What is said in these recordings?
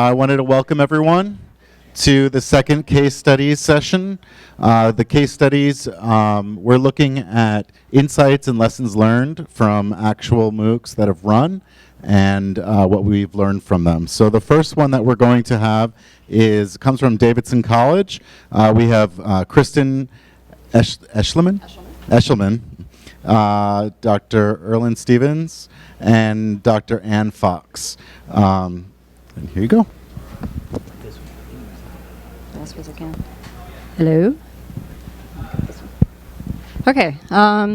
I wanted to welcome everyone to the second case studies session. The case studies, we're looking at insights and lessons learned from actual MOOCs that have run and what we've learned from them. So the first one that we're going to have comes from Davidson College. We have Kristen Eshleman, Dr. Erland Stevens, and Dr. Ann Fox. And here you go. Hello. Okay,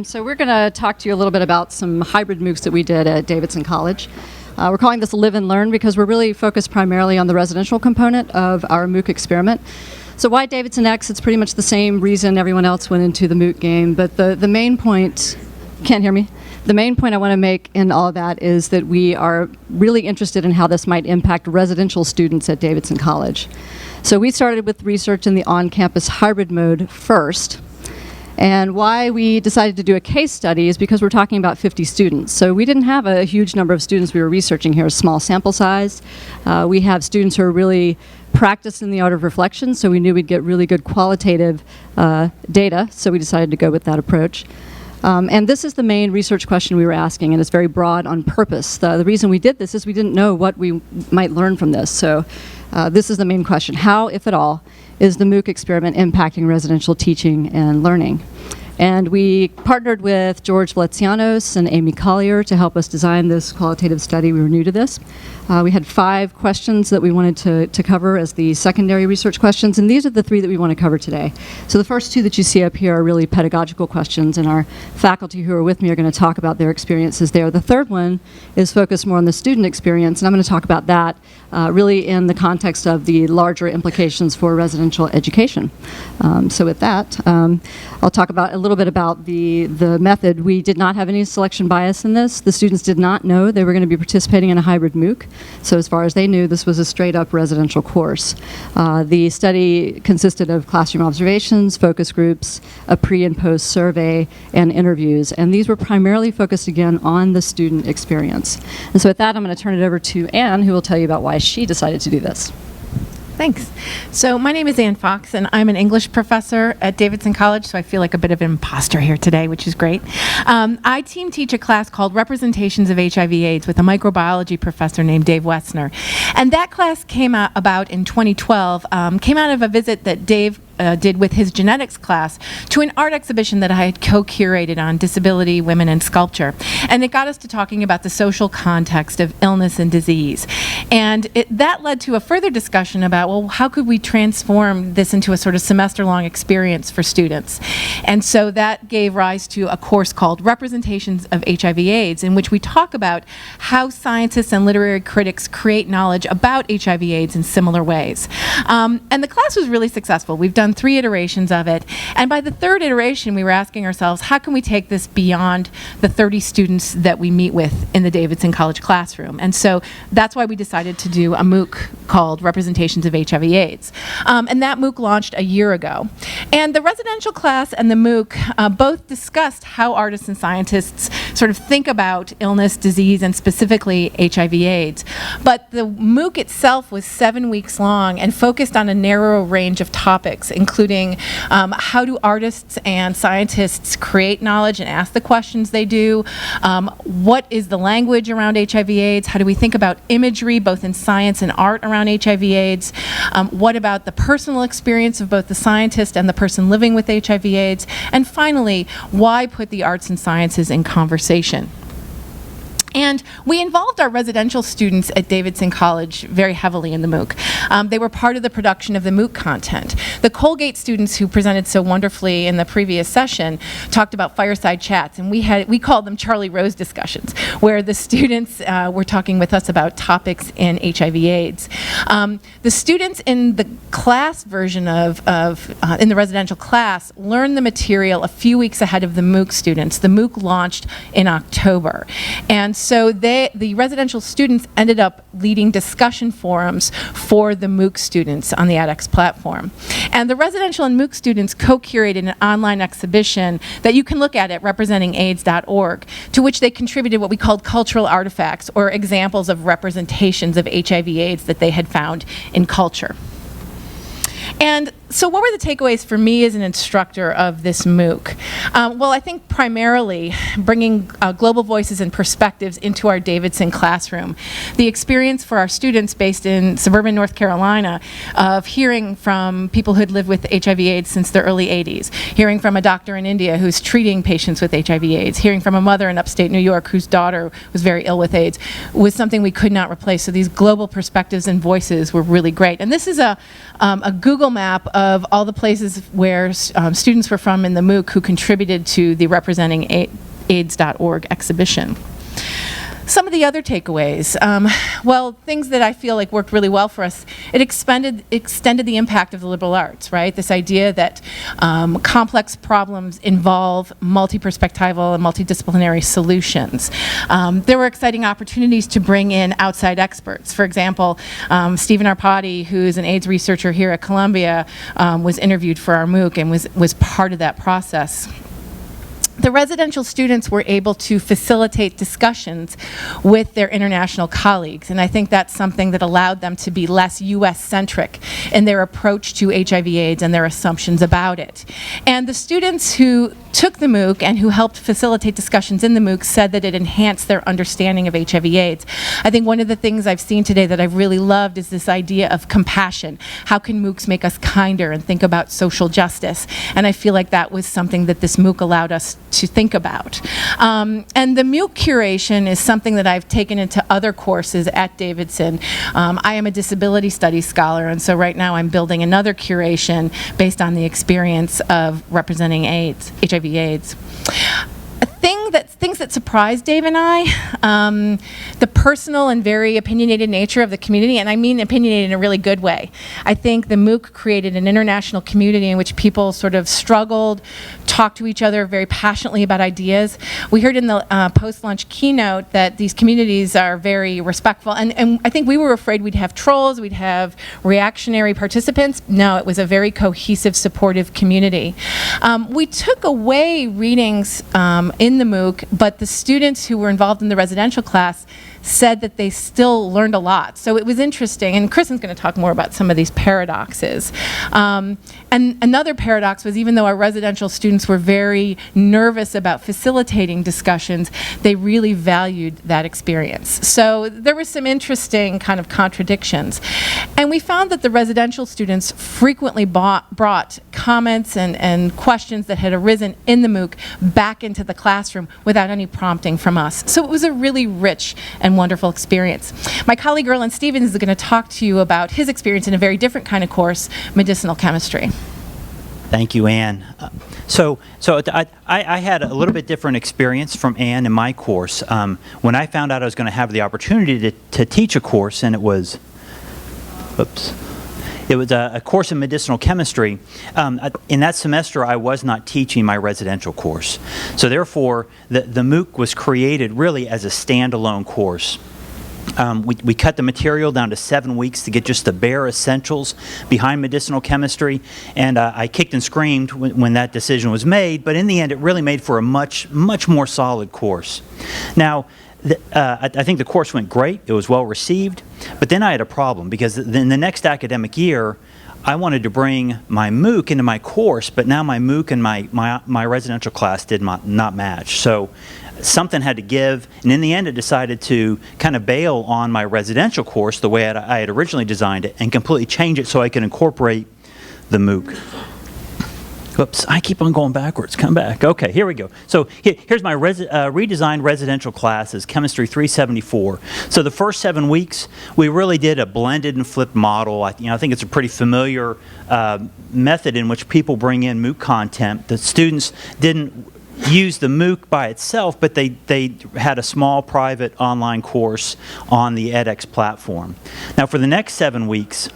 so we're going to talk to you a little bit about some hybrid MOOCs that we did at Davidson College. We're calling this Live and Learn because we're really focused primarily on the residential component of our MOOC experiment. So why DavidsonX? It's pretty much the same reason everyone else went into the MOOC game, but the main point, can't hear me? The main point I want to make in all of that is that we are really interested in how this might impact residential students at Davidson College. So we started with research in the on-campus hybrid mode first. And why we decided to do a case study is because we're talking about 50 students. So we didn't have a huge number of students we were researching here, a small sample size. We have students who are really practiced in the art of reflection, so we knew we'd get really good qualitative data, so we decided to go with that approach. And this is the main research question we were asking, and it's very broad on purpose. The reason we did this is we didn't know what we might learn from this. So this is the main question. How, if at all, is the MOOC experiment impacting residential teaching and learning? And we partnered with George Valencianos and Amy Collier to help us design this qualitative study. We were new to this. We had 5 questions that we wanted to cover as the secondary research questions, and these are the 3 that we want to cover today. So the first 2 that you see up here are really pedagogical questions, and our faculty who are with me are going to talk about their experiences there. The third one is focused more on the student experience, and I'm going to talk about that really in the context of the larger implications for residential education. So with that, I'll talk about a little bit about the method. We did not have any selection bias in this. The students did not know they were going to be participating in a hybrid MOOC. So as far as they knew, this was a straight-up residential course. The study consisted of classroom observations, focus groups, a pre- and post survey, and interviews. And these were primarily focused, again, on the student experience. And so with that, I'm going to turn it over to Ann, who will tell you about why she decided to do this. Thanks. So my name is Ann Fox, and I'm an English professor at Davidson College, so I feel like a bit of an imposter here today, which is great. I teach a class called Representations of HIV/AIDS with a microbiology professor named Dave Wessner. And that class came about in 2012, came out of a visit that Dave did with his genetics class to an art exhibition that I had co-curated on disability, women, and sculpture. And it got us to talking about the social context of illness and disease. And that led to a further discussion about, well, how could we transform this into a sort of semester-long experience for students? And so that gave rise to a course called Representations of HIV/AIDS, in which we talk about how scientists and literary critics create knowledge about HIV/AIDS in similar ways. And the class was really successful. We've done 3 iterations of it, and by the 3rd iteration we were asking ourselves, how can we take this beyond the 30 students that we meet with in the Davidson College classroom? And so that's why we decided to do a MOOC called Representations of HIV/AIDS. And that MOOC launched a year ago. And the residential class and the MOOC both discussed how artists and scientists sort of think about illness, disease, and specifically HIV/AIDS. But the MOOC itself was 7 weeks long and focused on a narrow range of topics, including how do artists and scientists create knowledge and ask the questions they do, what is the language around HIV/AIDS, how do we think about imagery both in science and art around HIV/AIDS, what about the personal experience of both the scientist and the person living with HIV/AIDS, and finally, why put the arts and sciences in conversation? And we involved our residential students at Davidson College very heavily in the MOOC. They were part of the production of the MOOC content. The Colgate students who presented so wonderfully in the previous session talked about fireside chats, and we called them Charlie Rose discussions, where the students were talking with us about topics in HIV/AIDS. The students in the class version in the residential class learned the material a few weeks ahead of the MOOC students. The MOOC launched in October. And so the residential students ended up leading discussion forums for the MOOC students on the edX platform. And the residential and MOOC students co-curated an online exhibition that you can look at representingaids.org, to which they contributed what we called cultural artifacts, or examples of representations of HIV/AIDS that they had found in culture. And so what were the takeaways for me as an instructor of this MOOC? Well, I think primarily bringing global voices and perspectives into our Davidson classroom. The experience for our students based in suburban North Carolina of hearing from people who'd lived with HIV/AIDS since the early 80s, hearing from a doctor in India who's treating patients with HIV/AIDS, hearing from a mother in upstate New York whose daughter was very ill with AIDS, was something we could not replace. So these global perspectives and voices were really great. And this is a Google map of all the places where students were from in the MOOC who contributed to the representingaids.org exhibition. Some of the other takeaways, well, things that I feel like worked really well for us, it extended the impact of the liberal arts, right? This idea that complex problems involve multi-perspectival and multidisciplinary solutions. There were exciting opportunities to bring in outside experts. For example, Stephen Arpadi, who's an AIDS researcher here at Columbia, was interviewed for our MOOC and was part of that process. The residential students were able to facilitate discussions with their international colleagues, and I think that's something that allowed them to be less US-centric in their approach to HIV/AIDS and their assumptions about it. And the students who took the MOOC and who helped facilitate discussions in the MOOC said that it enhanced their understanding of HIV/AIDS. I think one of the things I've seen today that I've really loved is this idea of compassion. How can MOOCs make us kinder and think about social justice? And I feel like that was something that this MOOC allowed us to think about. And the MOOC curation is something that I've taken into other courses at Davidson. I am a disability studies scholar, and so right now I'm building another curation based on the experience of representing AIDS, HIV/AIDS. Things that surprised Dave and I, the personal and very opinionated nature of the community, and I mean opinionated in a really good way. I think the MOOC created an international community in which people sort of struggled, talked to each other very passionately about ideas. We heard in the post-lunch keynote that these communities are very respectful, and I think we were afraid we'd have trolls, we'd have reactionary participants. No, it was a very cohesive, supportive community. We took away readings in the MOOC, but the students who were involved in the residential class said that they still learned a lot. So it was interesting, and Kristen's going to talk more about some of these paradoxes. And another paradox was, even though our residential students were very nervous about facilitating discussions, they really valued that experience. So there were some interesting kind of contradictions. And we found that the residential students frequently brought comments and questions that had arisen in the MOOC back into the classroom without any prompting from us. So it was a really rich and wonderful experience. My colleague Erland Stevens is going to talk to you about his experience in a very different kind of course, medicinal chemistry. Thank you, Anne. So I had a little bit different experience from Anne in my course. When I found out I was going to have the opportunity to teach a course, and it was a course in medicinal chemistry. In that semester, I was not teaching my residential course. So therefore, the MOOC was created really as a standalone course. We cut the material down to 7 weeks to get just the bare essentials behind medicinal chemistry, and I kicked and screamed when that decision was made, but in the end it really made for a much more solid course. Now, I think the course went great. It was well received, but then I had a problem, because in the next academic year I wanted to bring my MOOC into my course, but now my MOOC and my residential class did not match. So something had to give, and in the end I decided to kind of bail on my residential course the way I had originally designed it and completely change it so I could incorporate the MOOC. Whoops, I keep on going backwards. Come back. Okay, here we go. So here's my redesigned residential classes, Chemistry 374. So the first 7 weeks, we really did a blended and flipped model. I think it's a pretty familiar method in which people bring in MOOC content. The students didn't use the MOOC by itself, but they had a small private online course on the edX platform. Now for the next 7 weeks,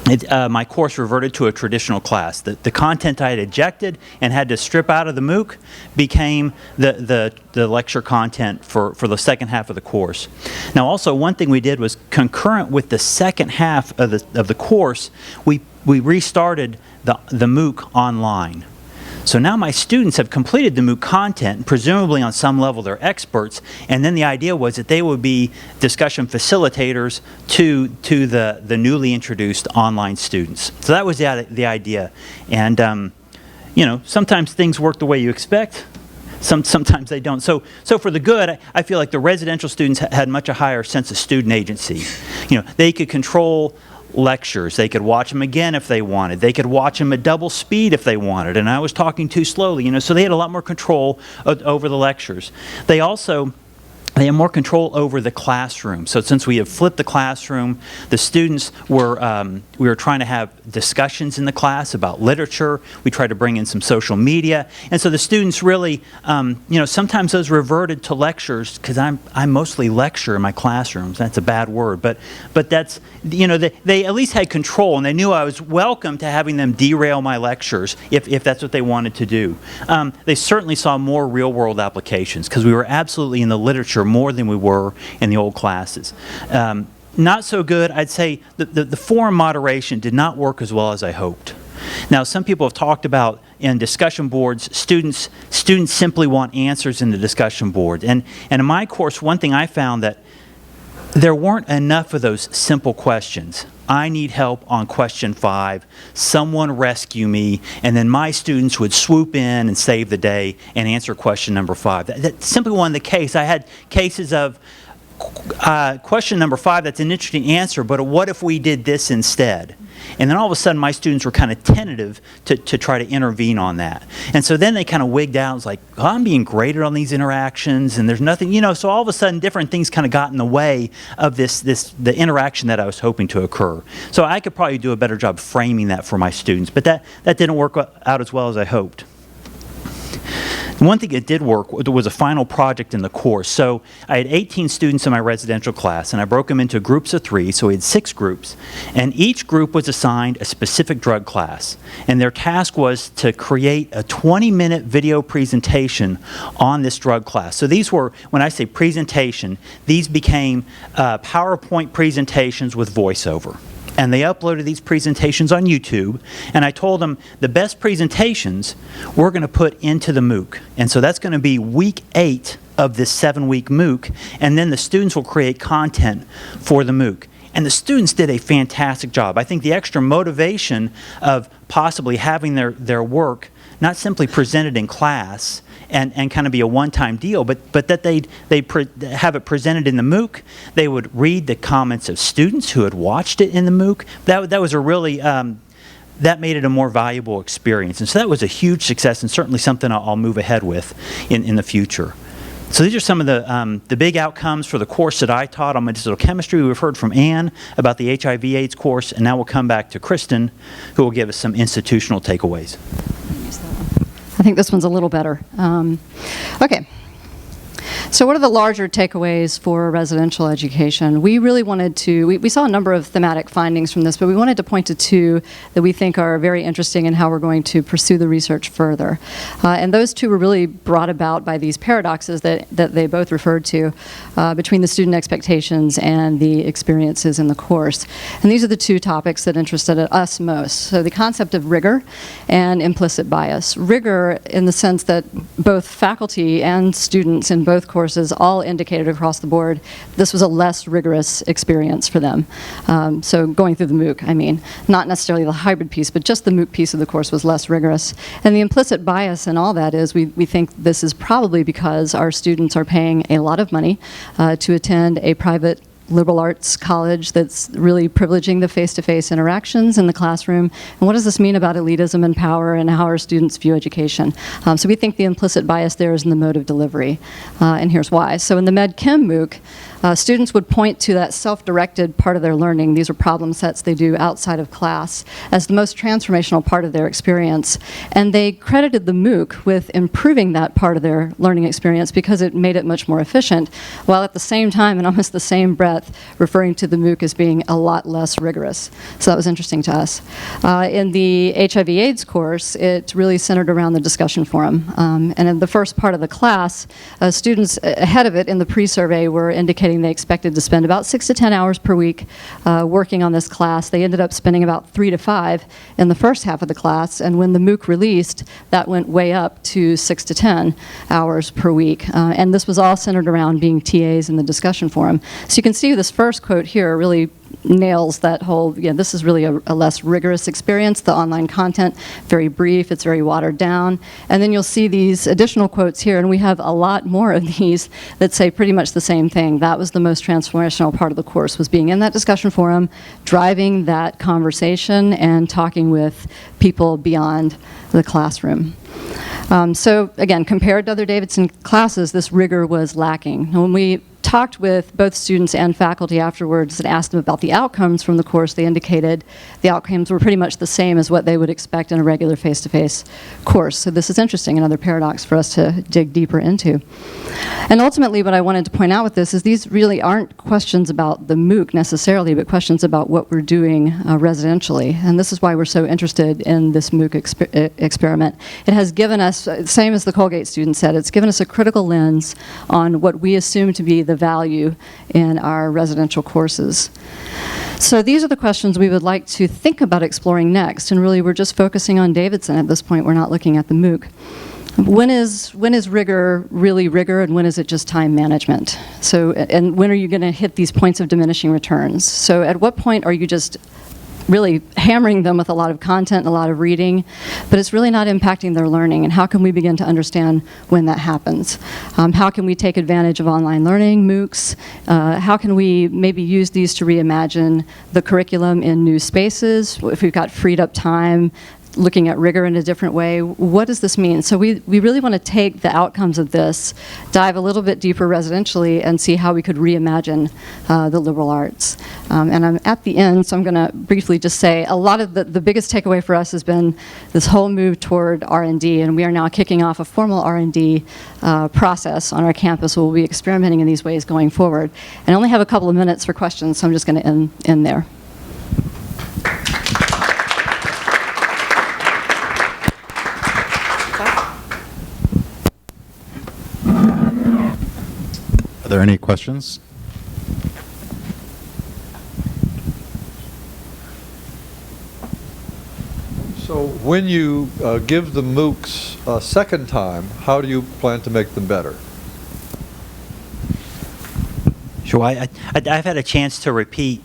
my course reverted to a traditional class. The content I had ejected and had to strip out of the MOOC became the lecture content for the second half of the course. Now also one thing we did was concurrent with the second half of the course, we restarted the MOOC online. So now my students have completed the MOOC content, and presumably on some level they're experts, and then the idea was that they would be discussion facilitators to the newly introduced online students. So that was the idea. And you know, sometimes things work the way you expect, sometimes they don't. So for the good, I feel like the residential students had much a higher sense of student agency. You know, they could control lectures. They could watch them again if they wanted. They could watch them at double speed if they wanted. And I was talking too slowly, you know, so they had a lot more control over the lectures. They have more control over the classroom. So since we have flipped the classroom, the students were, we were trying to have discussions in the class about literature. We tried to bring in some social media. And so the students really, you know, sometimes those reverted to lectures, because I mostly lecture in my classrooms. That's a bad word, but that's, you know, they at least had control, and they knew I was welcome to having them derail my lectures if that's what they wanted to do. They certainly saw more real-world applications, because we were absolutely in the literature more than we were in the old classes. Not so good, I'd say the forum moderation did not work as well as I hoped. Now, some people have talked about in discussion boards, students simply want answers in the discussion board. And in my course, one thing I found that there weren't enough of those simple questions. I need help on question 5, someone rescue me, and then my students would swoop in and save the day and answer question number 5. That simply wasn't the case. I had cases of question number 5, that's an interesting answer, but what if we did this instead? And then all of a sudden my students were kind of tentative to try to intervene on that. And so then they kind of wigged out and was like, oh, I'm being graded on these interactions and there's nothing, you know, so all of a sudden different things kind of got in the way of the interaction that I was hoping to occur. So I could probably do a better job framing that for my students, but that didn't work out as well as I hoped. One thing that did work was a final project in the course. So I had 18 students in my residential class, and I broke them into groups of 3, so we had 6 groups. And each group was assigned a specific drug class. And their task was to create a 20-minute video presentation on this drug class. So these were, when I say presentation, these became PowerPoint presentations with voiceover. And they uploaded these presentations on YouTube, and I told them the best presentations we're going to put into the MOOC. And so that's going to be week 8 of this 7-week MOOC, and then the students will create content for the MOOC. And the students did a fantastic job. I think the extra motivation of possibly having their work not simply presented in class and kind of be a one-time deal, but that they'd have it presented in the MOOC. They would read the comments of students who had watched it in the MOOC. That was a really, that made it a more valuable experience. And so that was a huge success and certainly something I'll move ahead with in the future. So these are some of the big outcomes for the course that I taught on medicinal chemistry. We've heard from Anne about the HIV/AIDS course, and now we'll come back to Kristen, who will give us some institutional takeaways. I think this one's a little better. Okay. So what are the larger takeaways for residential education? We really wanted to, we saw a number of thematic findings from this, but we wanted to point to 2 that we think are very interesting in how we're going to pursue the research further. And those 2 were really brought about by these paradoxes that they both referred to between the student expectations and the experiences in the course. And these are the 2 topics that interested us most. So the concept of rigor and implicit bias. Rigor in the sense that both faculty and students in both courses all indicated across the board this was a less rigorous experience for them. So going through the MOOC, I mean, not necessarily the hybrid piece, but just the MOOC piece of the course was less rigorous. And the implicit bias in all that is we think this is probably because our students are paying a lot of money to attend a private liberal arts college that's really privileging the face-to-face interactions in the classroom. And what does this mean about elitism and power and how our students view education? So we think the implicit bias there is in the mode of delivery. And here's why. So in the Med Chem MOOC, students would point to that self-directed part of their learning. These are problem sets they do outside of class as the most transformational part of their experience. And they credited the MOOC with improving that part of their learning experience because it made it much more efficient, while at the same time, in almost the same breath, breadth, referring to the MOOC as being a lot less rigorous. So that was interesting to us. In the HIV/AIDS course, it really centered around the discussion forum. And in the first part of the class, students ahead of it in the pre-survey were indicating they expected to spend about 6 to 10 hours per week working on this class. They ended up spending about 3 to 5 in the first half of the class, and when the MOOC released, that went way up to 6 to 10 hours per week. And this was all centered around being TAs in the discussion forum. So you can see this first quote here really nails that whole, this is really a less rigorous experience. The online content, very brief, it's very watered down. And then you'll see these additional quotes here, and we have a lot more of these that say pretty much the same thing. That was the most transformational part of the course, was being in that discussion forum, driving that conversation, and talking with people beyond the classroom. So again, compared to other Davidson classes, this rigor was lacking. When we talked with both students and faculty afterwards and asked them about the outcomes from the course, they indicated the outcomes were pretty much the same as what they would expect in a regular face-to-face course. So this is interesting, another paradox for us to dig deeper into. And ultimately, what I wanted to point out with this is these really aren't questions about the MOOC necessarily, but questions about what we're doing residentially. And this is why we're so interested in this MOOC experiment. It has given us, same as the Colgate student said, it's given us a critical lens on what we assume to be the value in our residential courses. So these are the questions we would like to think about exploring next, and really we're just focusing on Davidson at this point. We're not looking at the MOOC. When is rigor really rigor, and when is it just time management? So, and when are you going to hit these points of diminishing returns? So at what point are you just really hammering them with a lot of content and a lot of reading, but it's really not impacting their learning? And how can we begin to understand when that happens? How can we take advantage of online learning, MOOCs? How can we maybe use these to reimagine the curriculum in new spaces? If we've got freed up time, looking at rigor in a different way, what does this mean? So we really want to take the outcomes of this, dive a little bit deeper residentially, and see how we could reimagine the liberal arts. And I'm at the end, so I'm going to briefly just say a lot of the biggest takeaway for us has been this whole move toward R&D, and we are now kicking off a formal R&D process on our campus. We'll be experimenting in these ways going forward. And I only have a couple of minutes for questions, so I'm just going to end there. Are there any questions? So when you give the MOOCs a second time, how do you plan to make them better? Sure. I've had a chance to repeat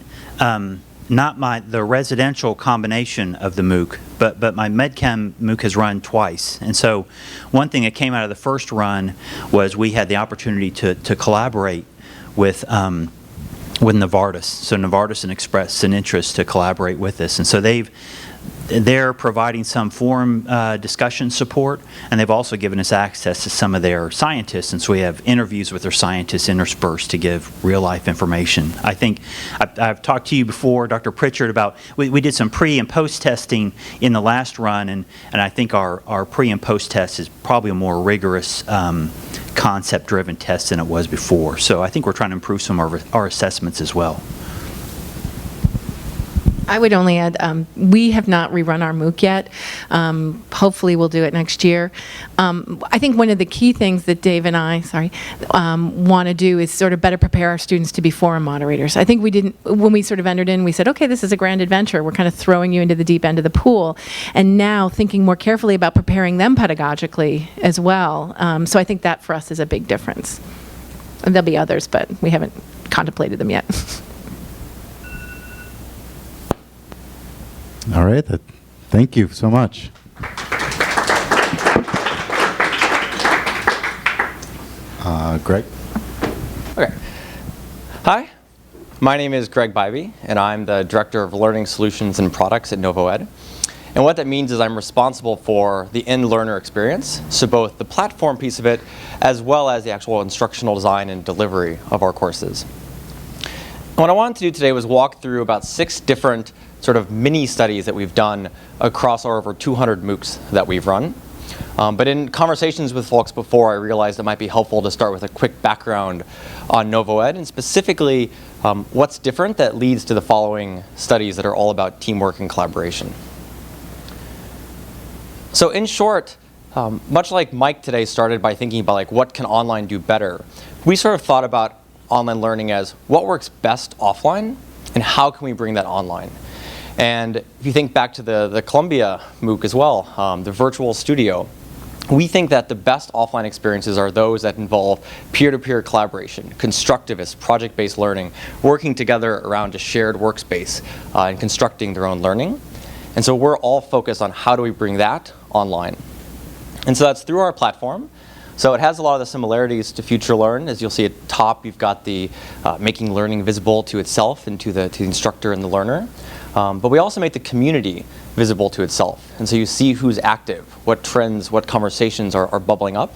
not the residential combination of the MOOC, but my MedChem MOOC has run twice. And so one thing that came out of the first run was we had the opportunity to collaborate with Novartis. So Novartis expressed an interest to collaborate with us. And so they're providing some forum discussion support, and they've also given us access to some of their scientists, and so we have interviews with their scientists interspersed to give real-life information. I think I've talked to you before, Dr. Pritchard, about we did some pre- and post-testing in the last run, and I think our pre- and post-test is probably a more rigorous concept-driven test than it was before. So I think we're trying to improve some of our assessments as well. I would only add, we have not rerun our MOOC yet. Hopefully we'll do it next year. I think one of the key things that Dave and I, want to do is sort of better prepare our students to be forum moderators. I think we didn't, when we sort of entered in, we said, okay, this is a grand adventure. We're kind of throwing you into the deep end of the pool. And now thinking more carefully about preparing them pedagogically as well. So I think that for us is a big difference. And there'll be others, but we haven't contemplated them yet. All right. Thank you so much. Greg? Okay. Hi, my name is Greg Bybee, and I'm the Director of Learning Solutions and Products at NovoEd. And what that means is I'm responsible for the end learner experience, so both the platform piece of it, as well as the actual instructional design and delivery of our courses. And what I wanted to do today was walk through about 6 different sort of mini studies that we've done across our over 200 MOOCs that we've run. But in conversations with folks before, I realized it might be helpful to start with a quick background on NovoEd, and specifically what's different that leads to the following studies that are all about teamwork and collaboration. So in short, much like Mike today started by thinking about like what can online do better, we sort of thought about online learning as what works best offline and how can we bring that online. And if you think back to the Columbia MOOC as well, the virtual studio, we think that the best offline experiences are those that involve peer-to-peer collaboration, constructivist, project-based learning, working together around a shared workspace and constructing their own learning. And so we're all focused on how do we bring that online. And so that's through our platform. So it has a lot of the similarities to FutureLearn. As you'll see at top, you've got the making learning visible to itself and to the instructor and the learner. But we also make the community visible to itself. And so you see who's active, what trends, what conversations are bubbling up.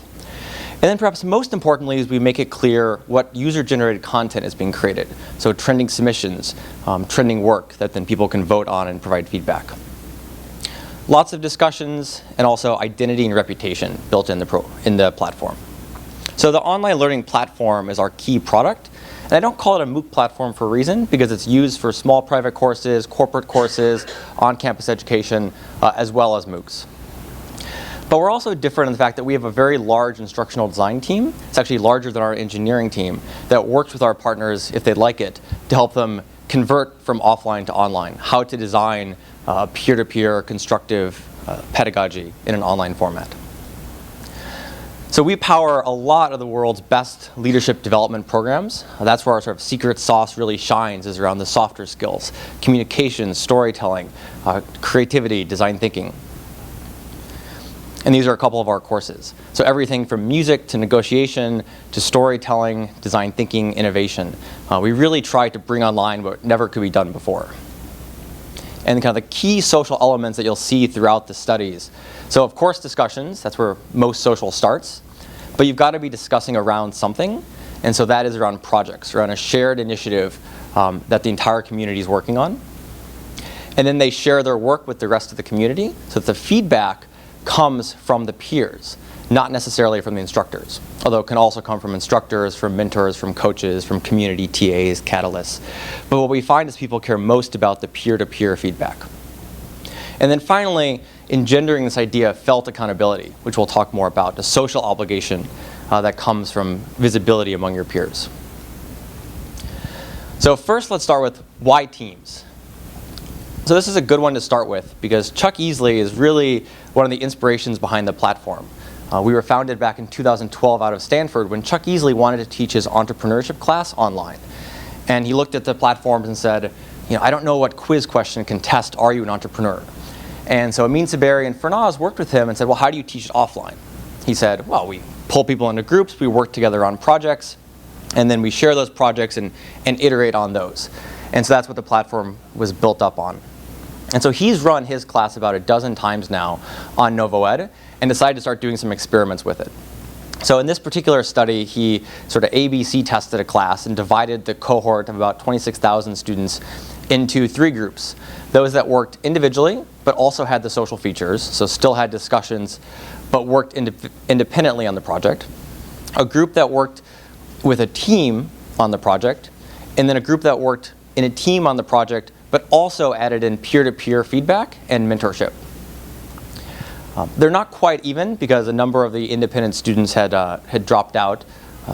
And then perhaps most importantly is we make it clear what user-generated content is being created. So trending submissions, trending work that then people can vote on and provide feedback. Lots of discussions and also identity and reputation built in the platform. So the online learning platform is our key product. And I don't call it a MOOC platform for a reason, because it's used for small private courses, corporate courses, on-campus education, as well as MOOCs. But we're also different in the fact that we have a very large instructional design team. It's actually larger than our engineering team that works with our partners, if they'd like it, to help them convert from offline to online, how to design peer-to-peer constructive pedagogy in an online format. So we power a lot of the world's best leadership development programs. That's where our sort of secret sauce really shines, is around the softer skills, communication, storytelling, creativity, design thinking. And these are a couple of our courses. So everything from music to negotiation to storytelling, design thinking, innovation. We really try to bring online what never could be done before. And kind of the key social elements that you'll see throughout the studies. So of course discussions, that's where most social starts. But you've got to be discussing around something. And so that is around projects, around a shared initiative that the entire community is working on. And then they share their work with the rest of the community, so that the feedback comes from the peers, not necessarily from the instructors. Although it can also come from instructors, from mentors, from coaches, from community TAs, catalysts. But what we find is people care most about the peer-to-peer feedback. And then finally, engendering this idea of felt accountability, which we'll talk more about, a social obligation that comes from visibility among your peers. So first, let's start with why teams. So this is a good one to start with, because Chuck Easley is really one of the inspirations behind the platform. We were founded back in 2012 out of Stanford when Chuck Easley wanted to teach his entrepreneurship class online. And he looked at the platforms and said, I don't know what quiz question can test, are you an entrepreneur? And so Amin Saberi and Fernaz worked with him and said, well, how do you teach it offline? He said, well, we pull people into groups, we work together on projects, and then we share those projects and iterate on those. And so that's what the platform was built up on. And so he's run his class about a dozen times now on NovoEd and decided to start doing some experiments with it. So in this particular study, he sort of ABC tested a class and divided the cohort of about 26,000 students into 3 groups. Those that worked individually, but also had the social features, so still had discussions, but worked independently on the project. A group that worked with a team on the project, and then a group that worked in a team on the project, but also added in peer-to-peer feedback and mentorship. They're not quite even, because a number of the independent students had dropped out.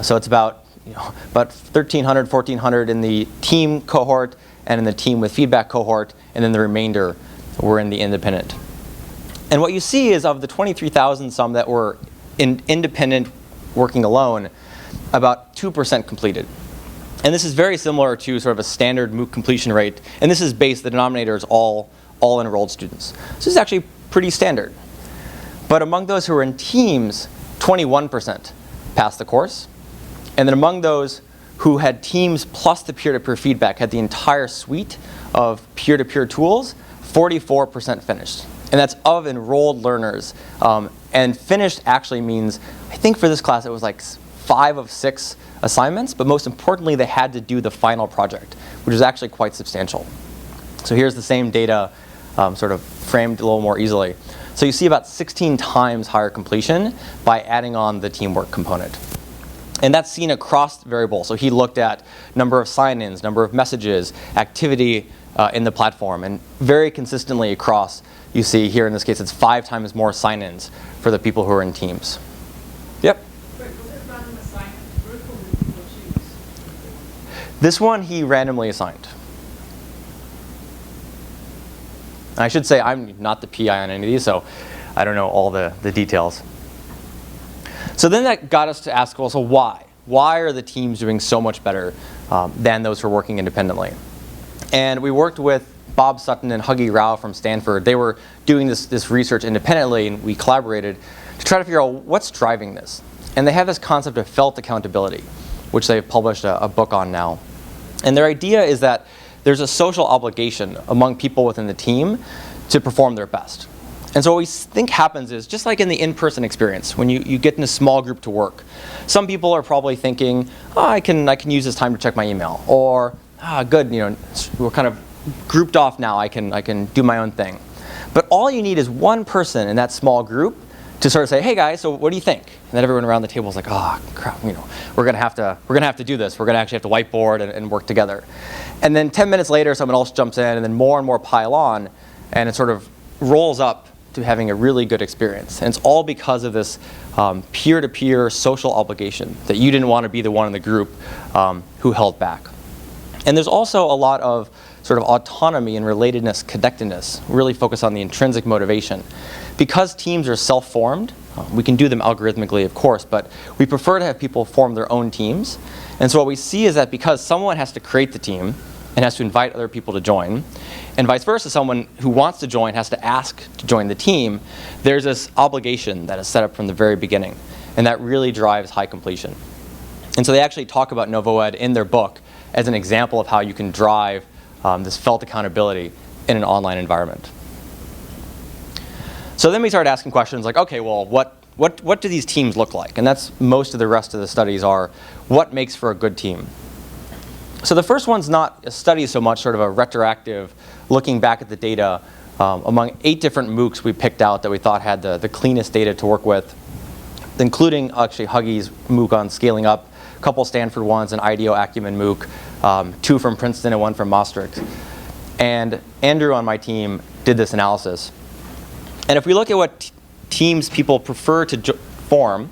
So it's about 1,300, 1,400 in the team cohort and in the team with feedback cohort, and then the remainder were in the independent. And what you see is of the 23,000 some that were independent working alone, about 2% completed. And this is very similar to sort of a standard MOOC completion rate. And this is based, the denominator is all enrolled students. So this is actually pretty standard. But among those who were in teams, 21% passed the course. And then among those who had teams plus the peer-to-peer feedback, had the entire suite of peer-to-peer tools, 44% finished. And that's of enrolled learners. And finished actually means, I think for this class it was like 5 of 6 assignments, but most importantly they had to do the final project, which is actually quite substantial. So here's the same data sort of framed a little more easily. So you see about 16 times higher completion by adding on the teamwork component. And that's seen across variables. So he looked at number of sign-ins, number of messages, activity in the platform, and very consistently across, you see here in this case, it's 5 times more sign-ins for the people who are in teams. Yep? Wait, was it random assignment? Group or did people choose? This one he randomly assigned. I should say I'm not the PI on any of these, so I don't know all the details. So then that got us to ask, well, so why? Why are the teams doing so much better than those who are working independently? And we worked with Bob Sutton and Huggy Rao from Stanford. They were doing this research independently, and we collaborated to try to figure out what's driving this. And they have this concept of felt accountability, which they've published a book on now. And their idea is that there's a social obligation among people within the team to perform their best. And so what we think happens is, just like in the in-person experience, when you get in a small group to work, some people are probably thinking, oh, I can use this time to check my email, or good, we're kind of grouped off now, I can do my own thing. But all you need is one person in that small group to sort of say, hey guys, so what do you think? And then everyone around the table is like, oh crap, we're gonna have to do this. We're gonna actually have to whiteboard and work together. And then 10 minutes later, someone else jumps in, and then more and more pile on, and it sort of rolls up to having a really good experience. And it's all because of this peer-to-peer social obligation that you didn't want to be the one in the group who held back. And there's also a lot of sort of autonomy and relatedness, connectedness, really focus on the intrinsic motivation. Because teams are self-formed, we can do them algorithmically, of course, but we prefer to have people form their own teams. And so what we see is that because someone has to create the team and has to invite other people to join, and vice versa, someone who wants to join has to ask to join the team, there's this obligation that is set up from the very beginning, and that really drives high completion. And so they actually talk about NovoEd in their book as an example of how you can drive this felt accountability in an online environment. So then we started asking questions like, okay, well, what do these teams look like? And that's most of the rest of the studies are, what makes for a good team? So the first one's not a study so much, sort of a retroactive, looking back at the data among 8 different MOOCs we picked out that we thought had the cleanest data to work with, including actually Huggy's MOOC on scaling up, a couple Stanford ones, an IDEO Acumen MOOC, 2 from Princeton and 1 from Maastricht. And Andrew on my team did this analysis. And if we look at what teams people prefer to form,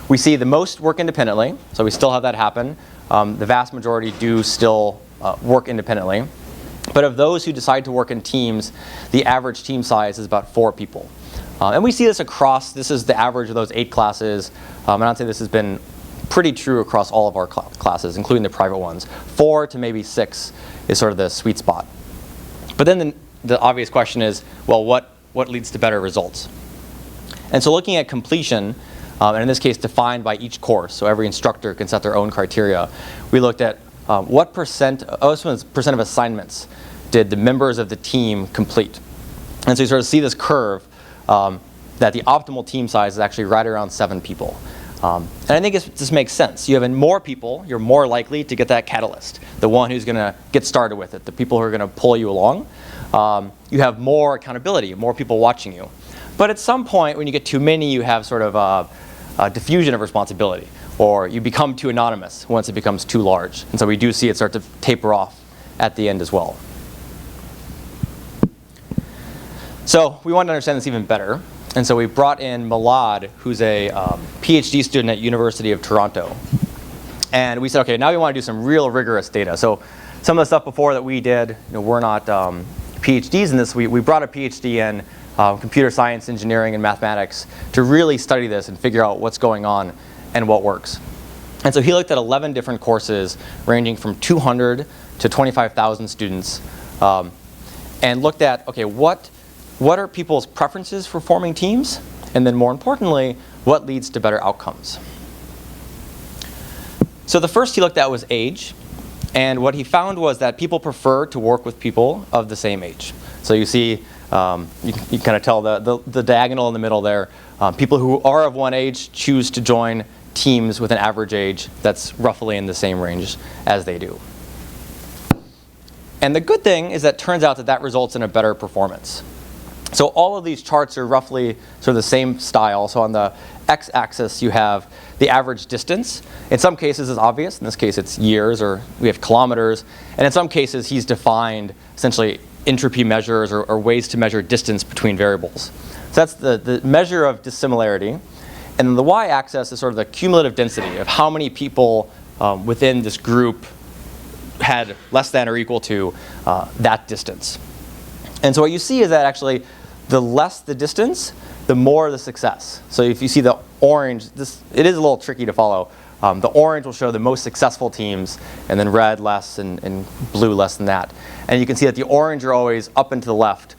we see the most work independently, so we still have that happen. The vast majority do still work independently. But of those who decide to work in teams, the average team size is about 4 people. And we see this across, this is the average of those 8 classes. And I'd say this has been pretty true across all of our classes, including the private ones. 4 to maybe 6 is sort of the sweet spot. But then the obvious question is, well, what leads to better results? And so looking at completion, and in this case defined by each course, so every instructor can set their own criteria, we looked at what percent of assignments did the members of the team complete. And so you sort of see this curve that the optimal team size is actually right around 7 people. And I think this makes sense. You have more people, you're more likely to get that catalyst, the one who's going to get started with it, the people who are going to pull you along. You have more accountability, more people watching you. But at some point, when you get too many, you have sort of a diffusion of responsibility, or you become too anonymous once it becomes too large. And so we do see it start to taper off at the end as well. So we wanted to understand this even better. And so we brought in Milad, who's a PhD student at University of Toronto. And we said, okay, now we want to do some real rigorous data. So some of the stuff before that we did, we're not PhDs in this. We brought a PhD in computer science, engineering, and mathematics to really study this and figure out what's going on and what works. And so he looked at 11 different courses ranging from 200 to 25,000 students and looked at, okay, what are people's preferences for forming teams? And then more importantly, what leads to better outcomes? So the first he looked at was age. And what he found was that people prefer to work with people of the same age. So you see, you kind of tell the diagonal in the middle there. People who are of one age choose to join teams with an average age that's roughly in the same range as they do. And the good thing is that it turns out that results in a better performance. So all of these charts are roughly sort of the same style. So on the x-axis, you have the average distance. In some cases, it's obvious. In this case, it's years, or we have kilometers. And in some cases, he's defined essentially entropy measures or ways to measure distance between variables. So that's the measure of dissimilarity. And then the y-axis is sort of the cumulative density of how many people within this group had less than or equal to that distance. And so what you see is that actually the less the distance, the more the success. So if you see the orange, it is a little tricky to follow. The orange will show the most successful teams, and then red less, and blue less than that. And you can see that the orange are always up and to the left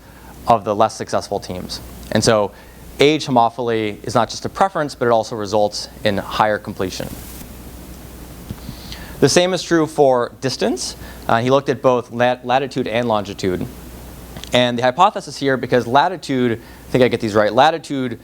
of the less successful teams. And so age homophily is not just a preference, but it also results in higher completion. The same is true for distance. He looked at both latitude and longitude. And the hypothesis here, because latitude, I think I get these right, latitude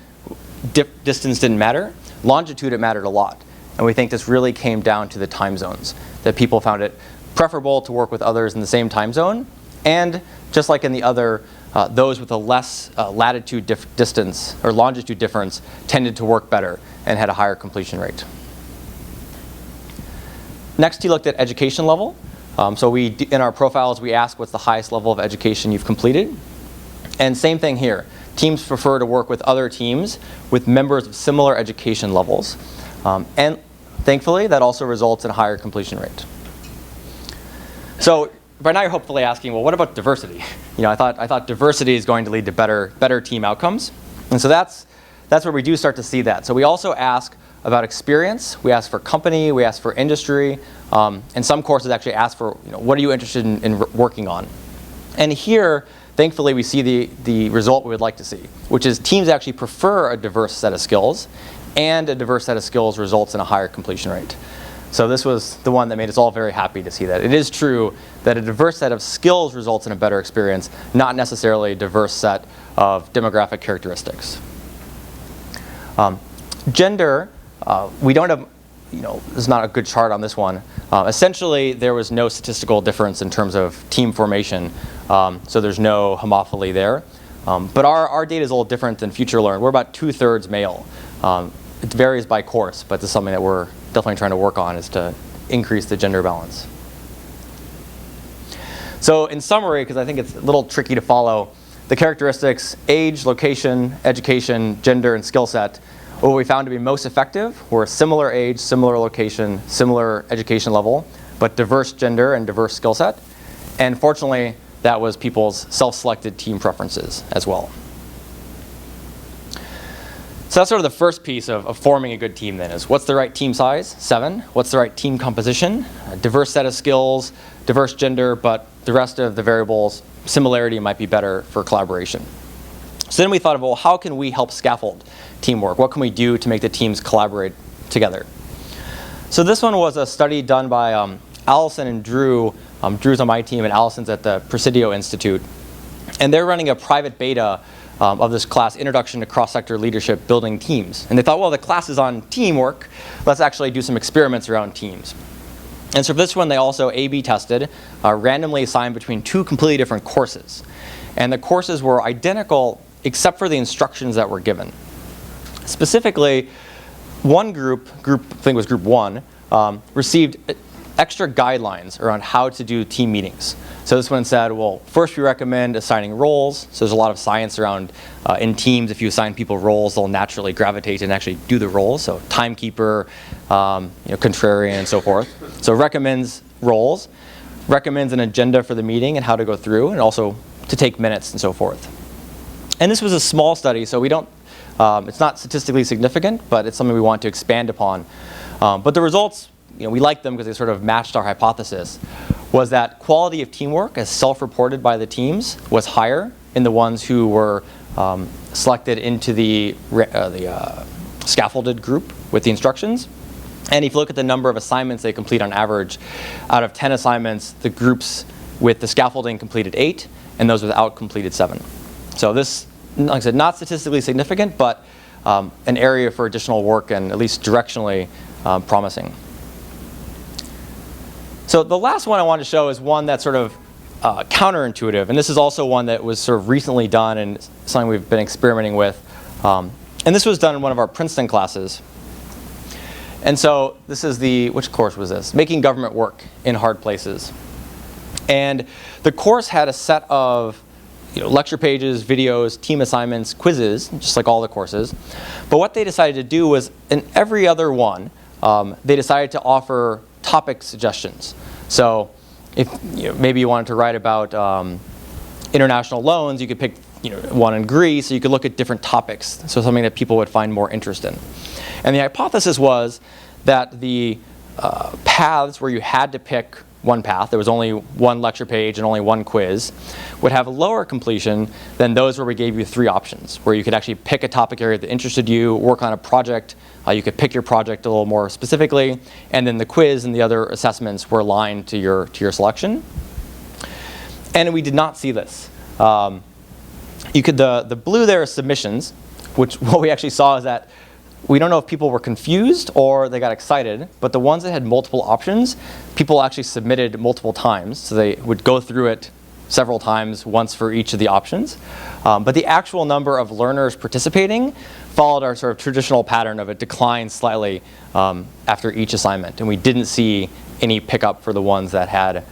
distance didn't matter, longitude it mattered a lot. And we think this really came down to the time zones, that people found it preferable to work with others in the same time zone. And just like in the other, those with a less latitude distance or longitude difference tended to work better and had a higher completion rate. Next, he looked at education level. So in our profiles, we ask what's the highest level of education you've completed. And same thing here. Teams prefer to work with other teams with members of similar education levels. And thankfully, that also results in a higher completion rate. So by now you're hopefully asking, well, what about diversity? You know, I thought diversity is going to lead to better team outcomes. And so that's where we do start to see that. So we also ask about experience. We ask for company. We ask for industry. And some courses actually ask for, what are you interested in working on? And here, thankfully, we see the result we would like to see, which is teams actually prefer a diverse set of skills, and a diverse set of skills results in a higher completion rate. So this was the one that made us all very happy to see that. It is true that a diverse set of skills results in a better experience, not necessarily a diverse set of demographic characteristics. Gender, we don't have, there's not a good chart on this one. Essentially, there was no statistical difference in terms of team formation, so there's no homophily there. But our data is a little different than FutureLearn. We're about 2/3 male. It varies by course, but this is something that we're definitely trying to work on, is to increase the gender balance. So in summary, because I think it's a little tricky to follow, the characteristics, age, location, education, gender, and skill set, what we found to be most effective were similar age, similar location, similar education level, but diverse gender and diverse skill set. And fortunately, that was people's self-selected team preferences as well. So that's sort of the first piece of forming a good team then, is what's the right team size? 7. What's the right team composition? A diverse set of skills, diverse gender, but the rest of the variables, similarity might be better for collaboration. So then we thought of, well, how can we help scaffold teamwork? What can we do to make the teams collaborate together? So this one was a study done by Allison and Drew. Drew's on my team and Allison's at the Presidio Institute. And they're running a private beta of this class, Introduction to Cross-Sector Leadership Building Teams. And they thought, well, the class is on teamwork. Let's actually do some experiments around teams. And so for this one, they also A/B tested, randomly assigned between 2 completely different courses. And the courses were identical except for the instructions that were given. Specifically, one group, I think it was group 1, received extra guidelines around how to do team meetings. So this one said, well, first we recommend assigning roles. So there's a lot of science around in teams, if you assign people roles, they'll naturally gravitate and actually do the roles. So timekeeper, contrarian, and so forth. So recommends roles, recommends an agenda for the meeting and how to go through, and also to take minutes and so forth. And this was a small study, so we don't, it's not statistically significant, but it's something we want to expand upon. But the results, we liked them because they sort of matched our hypothesis, was that quality of teamwork as self-reported by the teams was higher in the ones who were selected into the scaffolded group with the instructions. And if you look at the number of assignments they complete on average, out of 10 assignments, the groups with the scaffolding completed 8, and those without completed 7. So this, like I said, not statistically significant, but an area for additional work and at least directionally promising. So the last one I wanted to show is one that sort of counterintuitive. And this is also one that was sort of recently done and something we've been experimenting with. And this was done in one of our Princeton classes. And so this is which course was this? Making Government Work in Hard Places. And the course had a set of lecture pages, videos, team assignments, quizzes, just like all the courses. But what they decided to do was, in every other one, they decided to offer topic suggestions. So if maybe you wanted to write about international loans, you could pick one in Greece, so you could look at different topics, so something that people would find more interest in. And the hypothesis was that the paths where you had to pick one path, there was only one lecture page and only one quiz, would have lower completion than those where we gave you 3 options, where you could actually pick a topic area that interested you, work on a project, you could pick your project a little more specifically, and then the quiz and the other assessments were aligned to your selection. And we did not see this. The blue there is submissions, which what we actually saw is that we don't know if people were confused or they got excited, but the ones that had multiple options, people actually submitted multiple times. So they would go through it several times, once for each of the options. But the actual number of learners participating followed our sort of traditional pattern of it declined slightly after each assignment. And we didn't see any pickup for the ones that had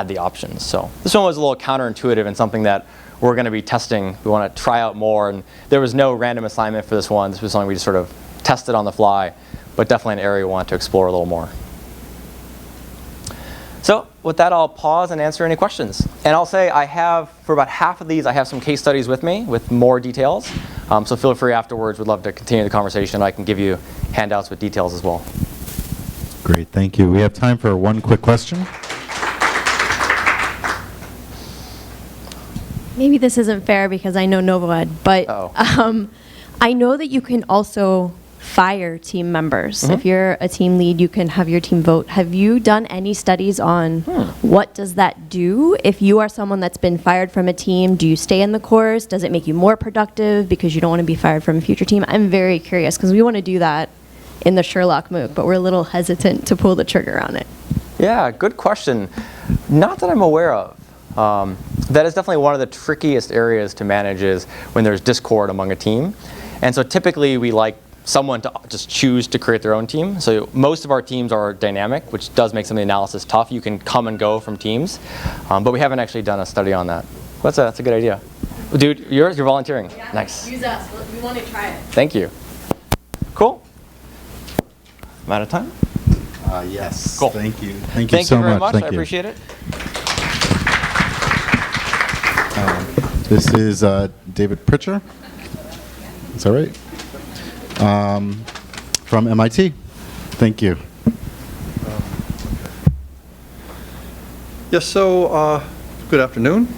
the options. So this one was a little counterintuitive and something that we're going to be testing. We want to try out more. And there was no random assignment for this one. This was something we just sort of tested on the fly, but definitely an area we want to explore a little more. So with that, I'll pause and answer any questions. And I'll say I have, for about half of these, I have some case studies with me with more details. So feel free afterwards. We'd love to continue the conversation. I can give you handouts with details as well. Great, thank you. We have time for one quick question. Maybe this isn't fair because I know NovoEd, but I know that you can also fire team members. Mm-hmm. If you're a team lead, you can have your team vote. Have you done any studies on what does that do? If you are someone that's been fired from a team, do you stay in the course? Does it make you more productive because you don't want to be fired from a future team? I'm very curious because we want to do that in the Sherlock MOOC, but we're a little hesitant to pull the trigger on it. Yeah, good question. Not that I'm aware of. That is definitely one of the trickiest areas to manage is when there's discord among a team. And so typically we like someone to just choose to create their own team. So most of our teams are dynamic, which does make some of the analysis tough. You can come and go from teams, but we haven't actually done a study on that. That's a good idea. Dude, you're volunteering. Yeah, nice. Use us. We want to try it. Thank you. Cool. I'm out of time? Yes. Cool. Thank you. Thank you Thank so you very much. much. I appreciate it. This is David Pritchard. Is that right? From MIT. Thank you. Yes, so good afternoon.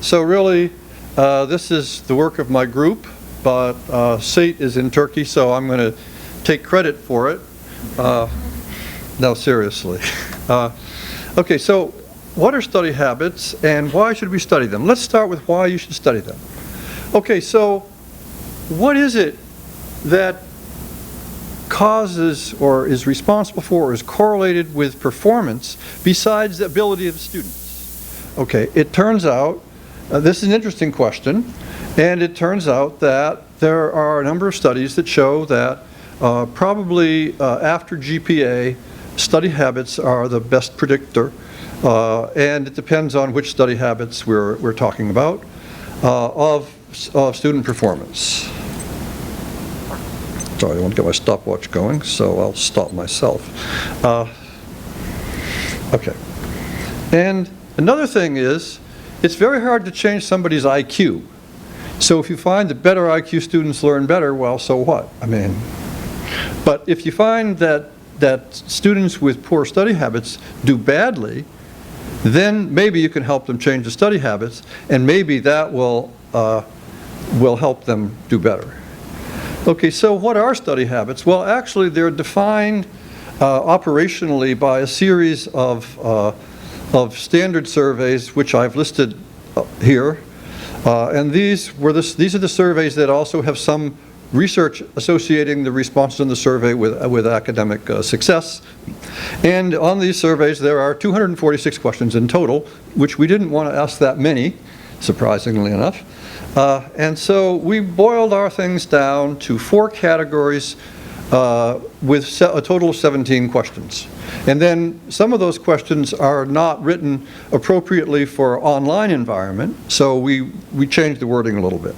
So really, this is the work of my group, but Sait is in Turkey, so I'm going to take credit for it. No, seriously. Okay, so what are study habits and why should we study them? Let's start with why you should study them. Okay, so what is it that causes or is responsible for or is correlated with performance besides the ability of the students? Okay, it turns out, this is an interesting question, and it turns out that there are a number of studies that show that probably after GPA, study habits are the best predictor, and it depends on which study habits we're talking about, of student performance. Sorry, I want to get my stopwatch going, so I'll stop myself. Okay. And another thing is, it's very hard to change somebody's IQ. So if you find that better IQ students learn better, well, so what? I mean, but if you find that students with poor study habits do badly, then maybe you can help them change the study habits, and maybe that will help them do better. Okay, so what are study habits? Well, actually, they're defined operationally by a series of standard surveys, which I've listed here. And these are the surveys that also have some research associating the responses in the survey with academic success. And on these surveys, there are 246 questions in total, which we didn't want to ask that many, surprisingly enough. And so we boiled our things down to 4 categories with a total of 17 questions. And then some of those questions are not written appropriately for online environment, so we changed the wording a little bit.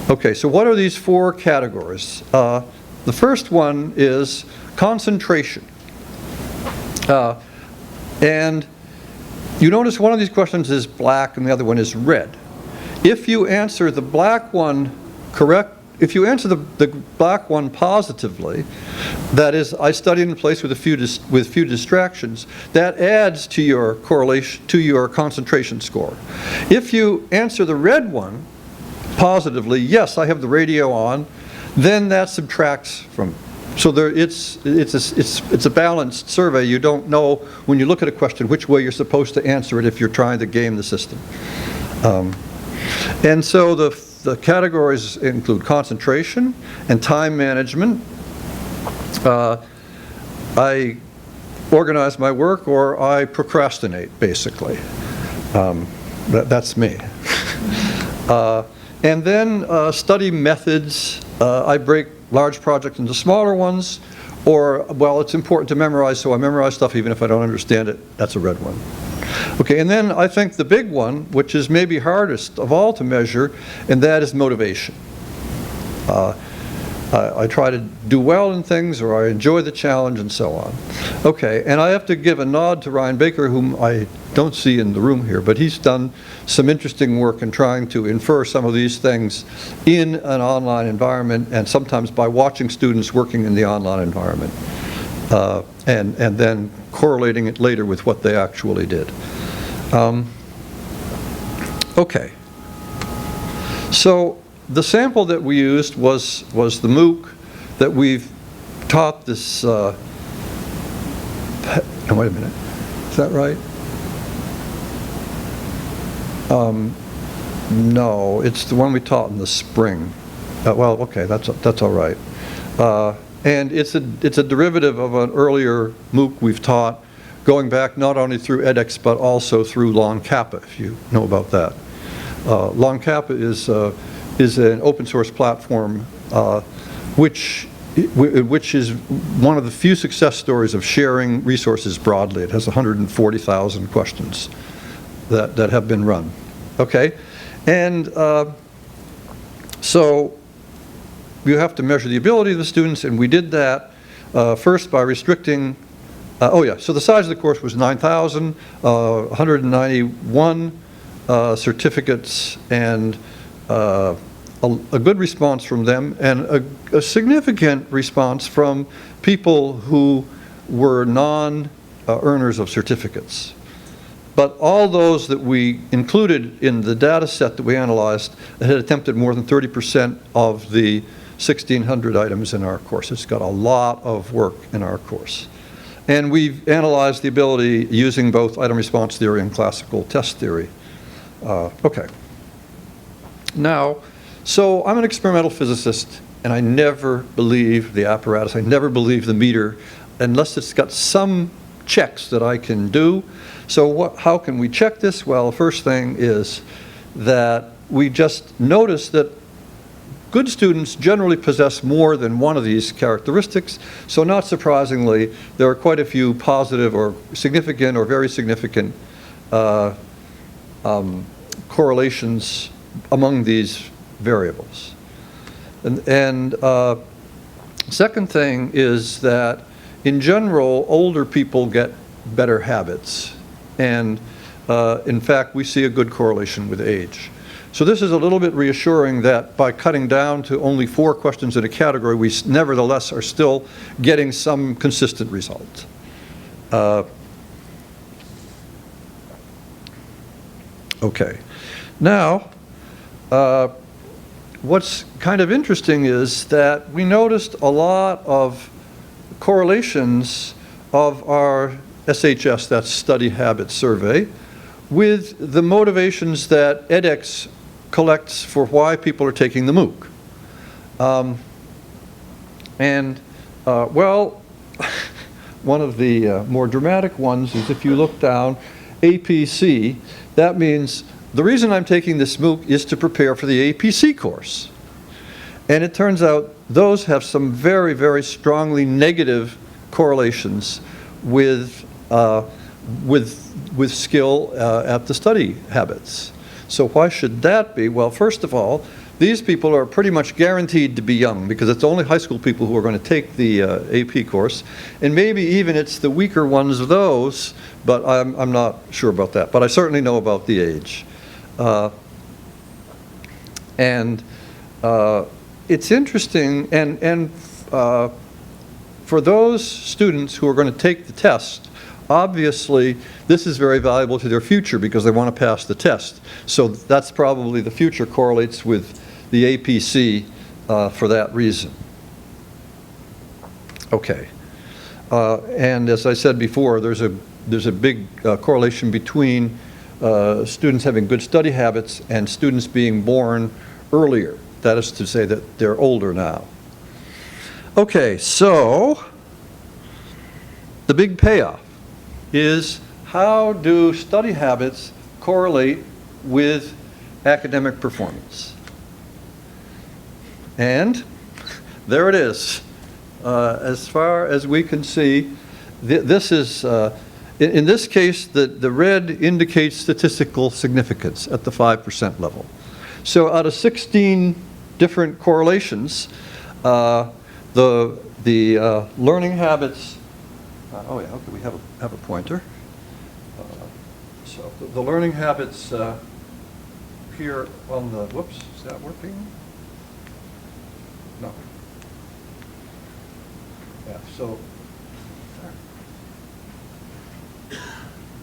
Okay, so what are these 4 categories? The first one is concentration. And you notice one of these questions is black and the other one is red. If you answer the black one if you answer the black one positively, that is, I studied in a place with few distractions, that adds to your correlation, to your concentration score. If you answer the red one positively, yes, I have the radio on, then that subtracts from. So it's a balanced survey. You don't know when you look at a question which way you're supposed to answer it if you're trying to game the system. And so the categories include concentration and time management. I organize my work or I procrastinate, basically. That's me. And then study methods. I break large projects into smaller ones, or, well, it's important to memorize, so I memorize stuff even if I don't understand it. That's a red one. Okay, and then I think the big one, which is maybe hardest of all to measure, and that is motivation. I try to do well in things, or I enjoy the challenge, and so on. Okay, and I have to give a nod to Ryan Baker, whom I don't see in the room here, but he's done some interesting work in trying to infer some of these things in an online environment, and sometimes by watching students working in the online environment, and then correlating it later with what they actually did. Okay, so the sample that we used was the MOOC that we've taught this, wait a minute, is that right? No, it's the one we taught in the spring. Well, okay, that's all right. And it's a derivative of an earlier MOOC we've taught, going back not only through edX but also through Long Kappa, if you know about that. Long Kappa is an open source platform which is one of the few success stories of sharing resources broadly. It has 140,000 questions that have been run. Okay, and so you have to measure the ability of the students, and we did that first by restricting. So the size of the course was 9,000, 191 certificates, and a good response from them, and a significant response from people who were non-earners of certificates. But all those that we included in the data set that we analyzed had attempted more than 30% of the 1,600 items in our course. It's got a lot of work in our course. And we've analyzed the ability using both item response theory and classical test theory. Okay. Now, so I'm an experimental physicist, and I never believe the apparatus. I never believe the meter unless it's got some checks that I can do. So how can we check this? Well, the first thing is that we just notice that good students generally possess more than one of these characteristics. So not surprisingly, there are quite a few positive or significant or very significant correlations among these variables. And second thing is that in general, older people get better habits. And in fact, we see a good correlation with age. So this is a little bit reassuring that by cutting down to only 4 questions in a category, we nevertheless are still getting some consistent result. Okay. Now, what's kind of interesting is that we noticed a lot of correlations of our SHS, that's Study Habit Survey, with the motivations that edX collects for why people are taking the MOOC. And, well, one of the more dramatic ones is if you look down, APC, that means the reason I'm taking this MOOC is to prepare for the APC course. And it turns out those have some very, very strongly negative correlations with skill at the study habits. So why should that be? Well, first of all, these people are pretty much guaranteed to be young because it's only high school people who are going to take the AP course. And maybe even it's the weaker ones of those, but I'm not sure about that. But I certainly know about the age. It's interesting, and for those students who are going to take the test, obviously this is very valuable to their future because they want to pass the test. So that's probably the future correlates with the APC for that reason. Okay. And as I said before, there's a big correlation between students having good study habits and students being born earlier. That is to say that they're older now. Okay, so the big payoff is how do study habits correlate with academic performance? And there it is. As far as we can see, this is, in this case, the red indicates statistical significance at the 5% level. So out of 16 different correlations, the learning habits, oh yeah, okay, we have a pointer. So the learning habits here on the, whoops, is that working? No. Yeah, so,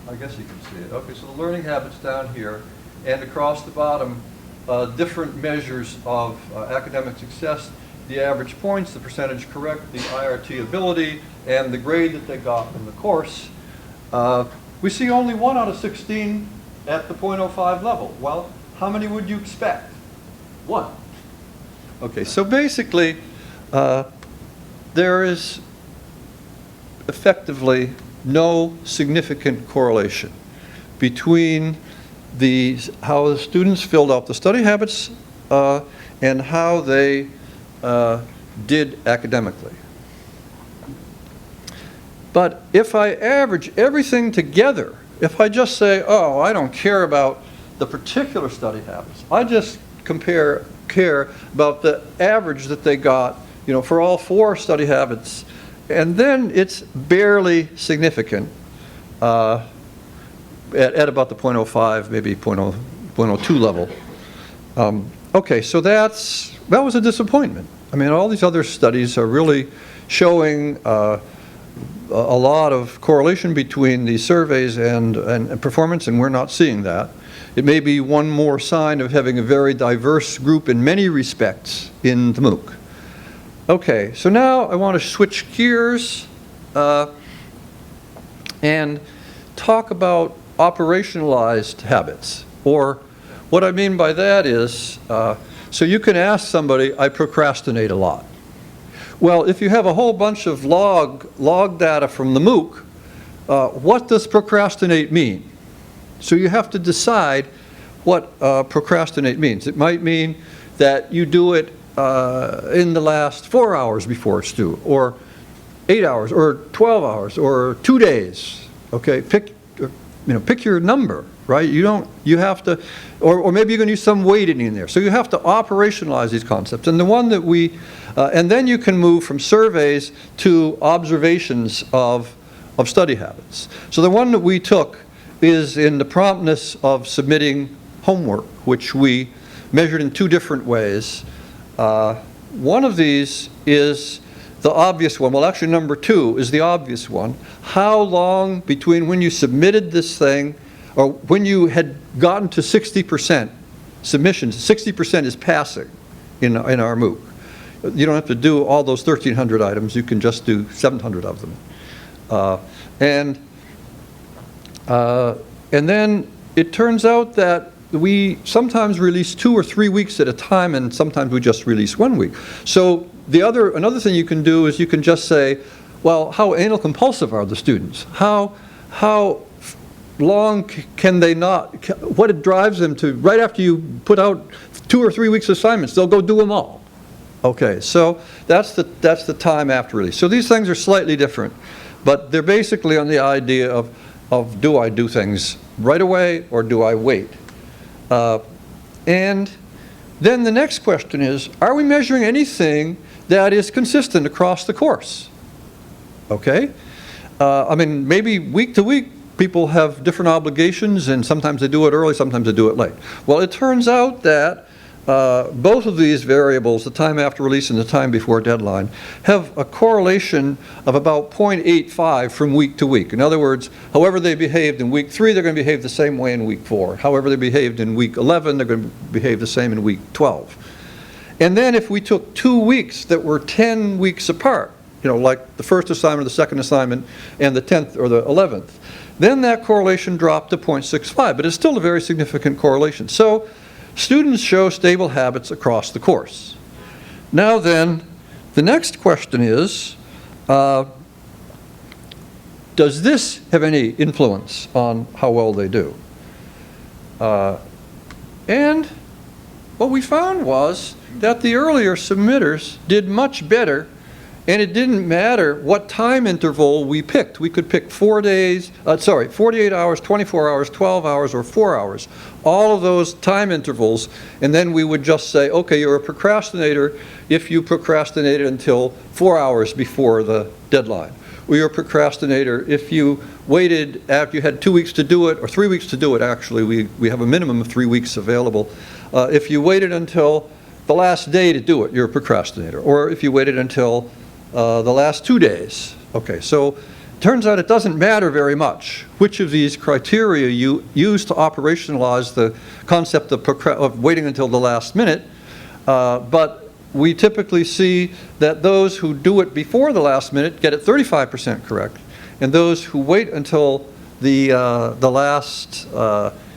I guess you can see it. Okay, so the learning habits down here, and across the bottom, different measures of academic success, the average points, the percentage correct, the IRT ability, and the grade that they got in the course. We see only 1 out of 16 at the 0.05 level. Well, how many would you expect? 1. Okay, so basically, there is effectively no significant correlation between how the students filled out the study habits and how they did academically. But if I average everything together, if I just say, oh, I don't care about the particular study habits, I just care about the average that they got, you know, for all 4 study habits, and then it's barely significant at about the 0.05, maybe 0.02 level. Okay, so that was a disappointment. I mean, all these other studies are really showing a lot of correlation between these surveys and performance, and we're not seeing that. It may be one more sign of having a very diverse group in many respects in the MOOC. Okay, so now I want to switch gears and talk about operationalized habits. Or what I mean by that is, so you can ask somebody, I procrastinate a lot. Well, if you have a whole bunch of log data from the MOOC, what does procrastinate mean? So you have to decide what procrastinate means. It might mean that you do it in the last 4 hours before it's due, or 8 hours, or 12 hours, or 2 days. Okay, pick your number, right? You have to, or maybe you're going to use some weighting in there. So you have to operationalize these concepts. And the one that and then you can move from surveys to observations of study habits. So the one that we took is in the promptness of submitting homework, which we measured in 2 different ways. One of these is the obvious one. Well, actually, number 2 is the obvious one. How long between when you submitted this thing, or when you had gotten to 60% submissions, 60% is passing in our MOOC. You don't have to do all those 1,300 items. You can just do 700 of them. And then it turns out that we sometimes release 2 or 3 weeks at a time, and sometimes we just release 1 week. So another thing you can do is you can just say, well, how anal compulsive are the students? How long can they not, what drives them to, right after you put out 2 or 3 weeks assignments, they'll go do them all. Okay, so that's the time after release. So these things are slightly different, but they're basically on the idea of do I do things right away or do I wait? And then the next question is, are we measuring anything that is consistent across the course? Okay? I mean, maybe week to week, people have different obligations, and sometimes they do it early, sometimes they do it late. Well, it turns out that both of these variables, the time after release and the time before deadline, have a correlation of about 0.85 from week to week. In other words, however they behaved in week 3, they're going to behave the same way in week 4. However they behaved in week 11, they're going to behave the same in week 12. And then if we took 2 weeks that were 10 weeks apart, you know, like the first assignment or the second assignment and the 10th or the 11th, then that correlation dropped to 0.65, but it's still a very significant correlation. So students show stable habits across the course. Now then, the next question is, does this have any influence on how well they do? And what we found was that the earlier submitters did much better, and it didn't matter what time interval we picked. We could pick 48 hours, 24 hours, 12 hours, or 4 hours. All of those time intervals, and then we would just say, okay, you're a procrastinator if you procrastinated until 4 hours before the deadline. Or you're a procrastinator if you waited after you had 2 weeks to do it, or 3 weeks to do it, actually. We have a minimum of 3 weeks available. If you waited until the last day to do it, you're a procrastinator. Or if you waited until the last 2 days. Okay, so it turns out it doesn't matter very much which of these criteria you use to operationalize the concept of waiting until the last minute, but we typically see that those who do it before the last minute get it 35% correct, and those who wait until the last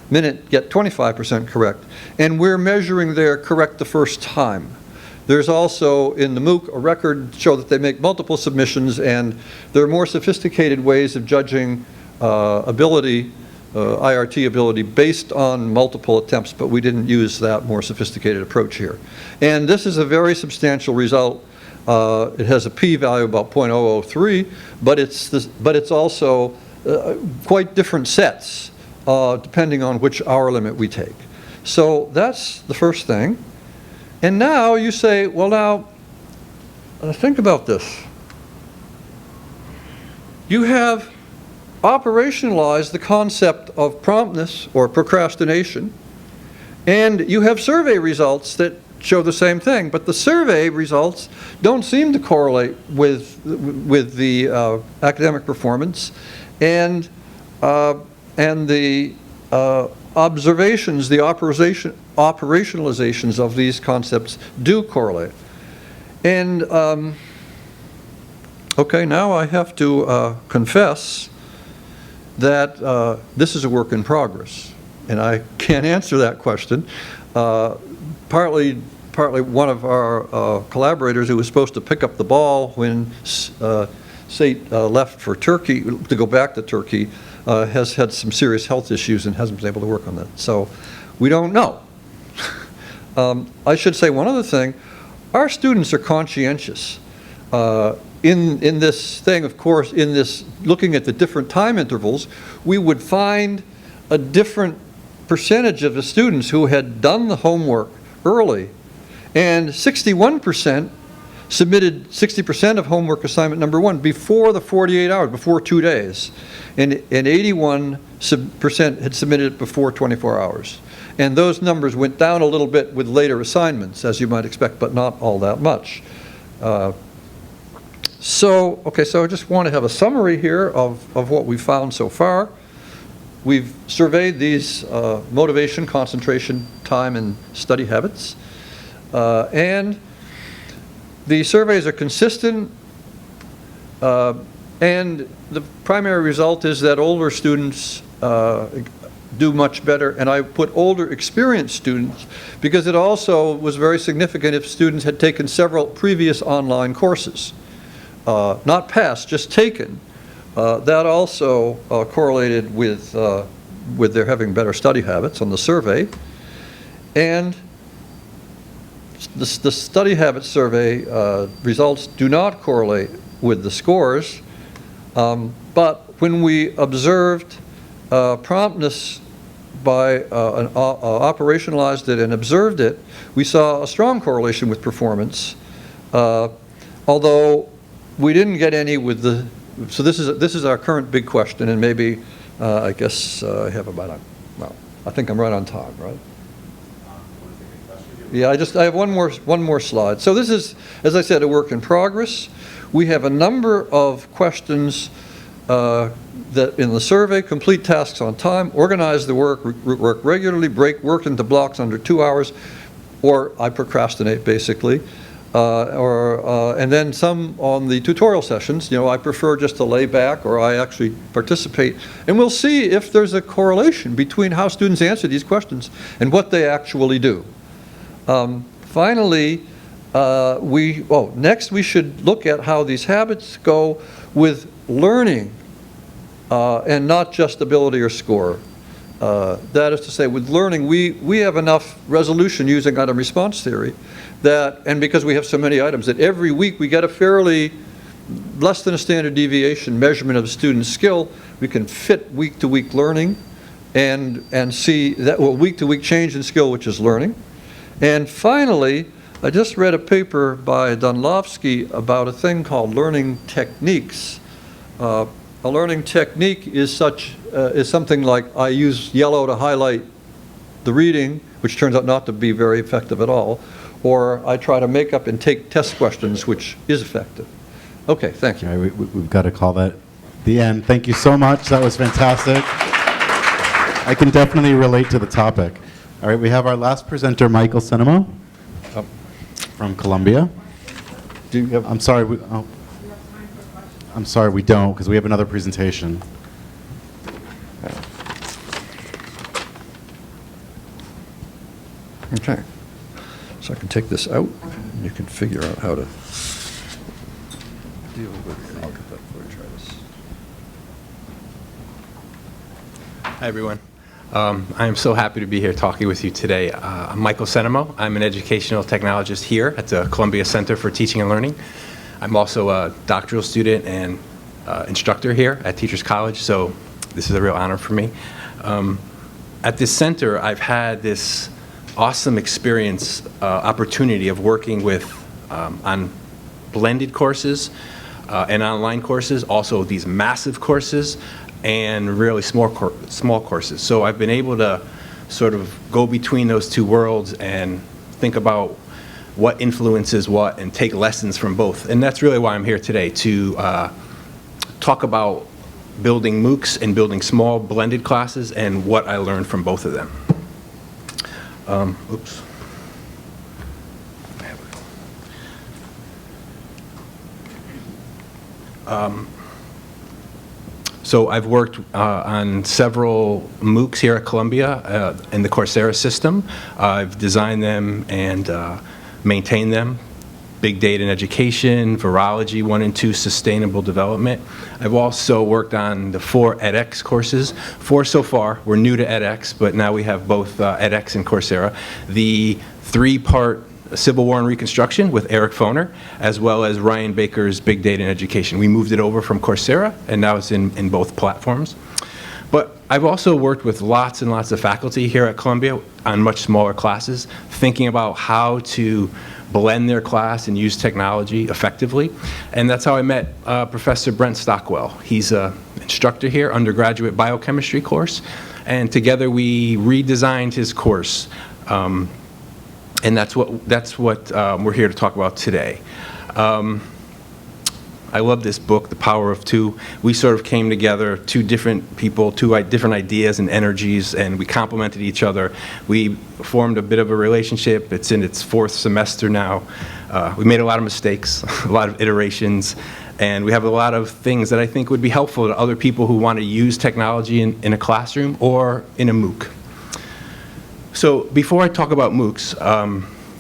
minute get 25% correct. And we're measuring their correct the first time. There's also, in the MOOC, a record show that they make multiple submissions, and there are more sophisticated ways of judging ability, IRT ability, based on multiple attempts, but we didn't use that more sophisticated approach here. And this is a very substantial result. It has a p-value about 0.003, but it's also quite different sets, depending on which hour limit we take. So that's the first thing. And now you say, well, now, think about this. You have operationalized the concept of promptness or procrastination, and you have survey results that show the same thing, but the survey results don't seem to correlate with the academic performance, and the observations, the operationalizations of these concepts do correlate. And okay, now I have to confess that this is a work in progress, and I can't answer that question. Partly one of our collaborators who was supposed to pick up the ball when Sait left for Turkey, to go back to Turkey, has had some serious health issues and hasn't been able to work on that. So we don't know. I should say one other thing. Our students are conscientious. In this thing, of course, in this looking at the different time intervals, we would find a different percentage of the students who had done the homework early, and 61% submitted 60% of homework assignment number 1 before the 48 hours, before 2 days, and 81% had submitted it before 24 hours. And those numbers went down a little bit with later assignments, as you might expect, but not all that much. So I just want to have a summary here of what we've found so far. We've surveyed these motivation, concentration, time, and study habits. And the surveys are consistent, and the primary result is that older students do much better, and I put older experienced students because it also was very significant if students had taken several previous online courses. Not passed, just taken. That also correlated with their having better study habits on the survey. And the study habit survey results do not correlate with the scores, but when we observed promptness by operationalized it and observed it, we saw a strong correlation with performance, although we didn't get any with the, so this is our current big question, and maybe, I guess I have about, well, I think I'm right on time, right? Yeah, I have one more slide. So this is, as I said, a work in progress. We have a number of questions that in the survey: complete tasks on time, organize the work, work regularly, break work into blocks under 2 hours, or I procrastinate basically, and then some on the tutorial sessions. I prefer just to lay back, or I actually participate, and we'll see if there's a correlation between how students answer these questions and what they actually do. Finally, next we should look at how these habits go with learning and not just ability or score. That is to say, with learning, we have enough resolution using item response theory that, and because we have so many items, that every week we get a fairly less than a standard deviation measurement of the student's skill. We can fit week-to-week learning and see that, well, week-to-week change in skill, which is learning. And finally, I just read a paper by Dunlupinar about a thing called learning techniques. A learning technique is something like I use yellow to highlight the reading, which turns out not to be very effective at all, or I try to make up and take test questions, which is effective. Okay, thank you. All right, we've got to call that the end. Thank you so much. That was fantastic. I can definitely relate to the topic. All right, we have our last presenter, Michael Cennamo from Columbia. Do you have? I'm sorry, I'm sorry, we don't, because we have another presentation. Okay. So I can take this out, and you can figure out how to deal with it. I'll get that for you, try this. Hi, everyone. I am so happy to be here talking with you today. I'm Michael Cennamo. I'm an educational technologist here at the Columbia Center for Teaching and Learning. I'm also a doctoral student and instructor here at Teachers College, so this is a real honor for me. At this center, I've had this awesome experience, opportunity of working with on blended courses and online courses, also these massive courses, and really small courses. So I've been able to sort of go between those two worlds and think about what influences what and take lessons from both. And that's really why I'm here today, to talk about building MOOCs and building small blended classes and what I learned from both of them. Oops. So I've worked on several MOOCs here at Columbia in the Coursera system. I've designed them and maintained them. Big Data in Education, Virology 1 and 2, Sustainable Development. I've also worked on the 4 edX courses. 4 so far. We're new to edX, but now we have both edX and Coursera. The 3-part Civil War and Reconstruction with Eric Foner, as well as Ryan Baker's Big Data in Education. We moved it over from Coursera, and now it's in both platforms. But I've also worked with lots and lots of faculty here at Columbia on much smaller classes, thinking about how to blend their class and use technology effectively. And that's how I met Professor Brent Stockwell. He's an instructor here, undergraduate biochemistry course, and together we redesigned his course. And that's what we're here to talk about today. I love this book, The Power of Two. We sort of came together, two different people, two different ideas and energies, and we complemented each other. We formed a bit of a relationship. It's in its 4th semester now. We made a lot of mistakes, a lot of iterations, And we have a lot of things that I think would be helpful to other people who want to use technology in a classroom or in a MOOC. So before I talk about MOOCs,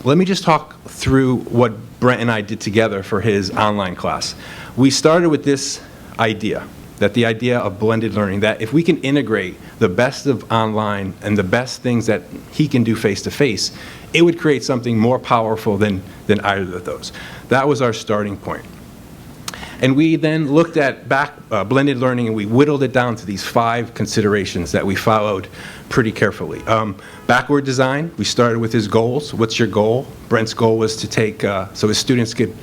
let me just talk through what Brent and I did together for his online class. We started with this idea, that the idea of blended learning, that if we can integrate the best of online and the best things that he can do face-to-face, it would create something more powerful than either of those. That was our starting point. And we then looked at blended learning, and we whittled it down to these 5 considerations that we followed pretty carefully. Backward design, we started with his goals. What's your goal? Brent's goal was to take, so his students could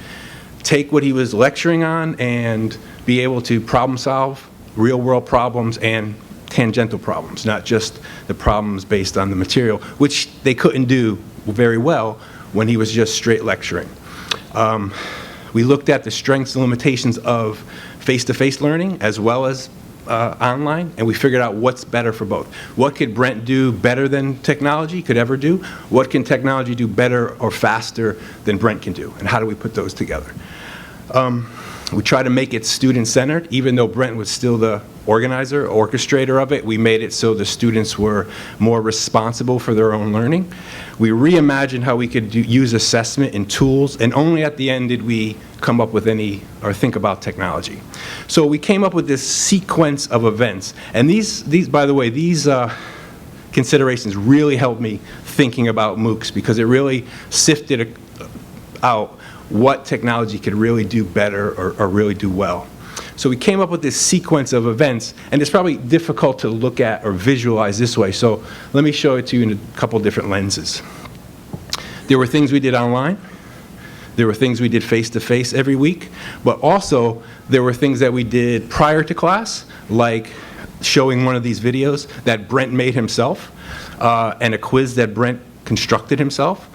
take what he was lecturing on and be able to problem solve real-world problems and tangential problems, not just the problems based on the material, which they couldn't do very well when he was just straight lecturing. We looked at the strengths and limitations of face-to-face learning as well as online, and we figured out what's better for both. What could Brent do better than technology could ever do? What can technology do better or faster than Brent can do? And how do we put those together? We try to make it student-centered. Even though Brent was still the organizer, orchestrator of it, we made it so the students were more responsible for their own learning. We reimagined how we could use assessment and tools, and only at the end did we come up with any or think about technology. So we came up with this sequence of events, and these by the way, these considerations really helped me thinking about MOOCs, because it really sifted out what technology could really do better or really do well. So we came up with this sequence of events, and it's probably difficult to look at or visualize this way, so let me show it to you in a couple different lenses. There were things we did online, there were things we did face-to-face every week, but also there were things that we did prior to class, like showing one of these videos that Brent made himself, and a quiz that Brent constructed himself.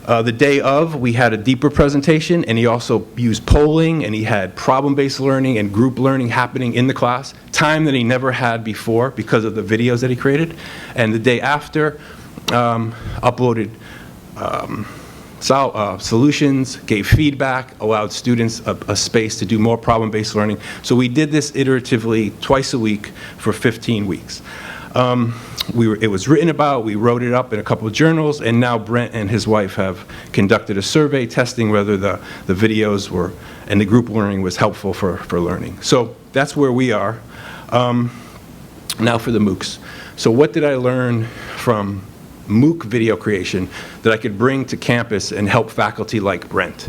The day of, we had a deeper presentation, and he also used polling, and he had problem-based learning and group learning happening in the class, time that he never had before because of the videos that he created. And the day after, uploaded solutions, gave feedback, allowed students a space to do more problem-based learning. So we did this iteratively twice a week for 15 weeks. It was written about, we wrote it up in a couple of journals, and now Brent and his wife have conducted a survey testing whether the videos were, and the group learning was helpful for learning. So that's where we are. Now for the MOOCs. So what did I learn from MOOC video creation that I could bring to campus and help faculty like Brent?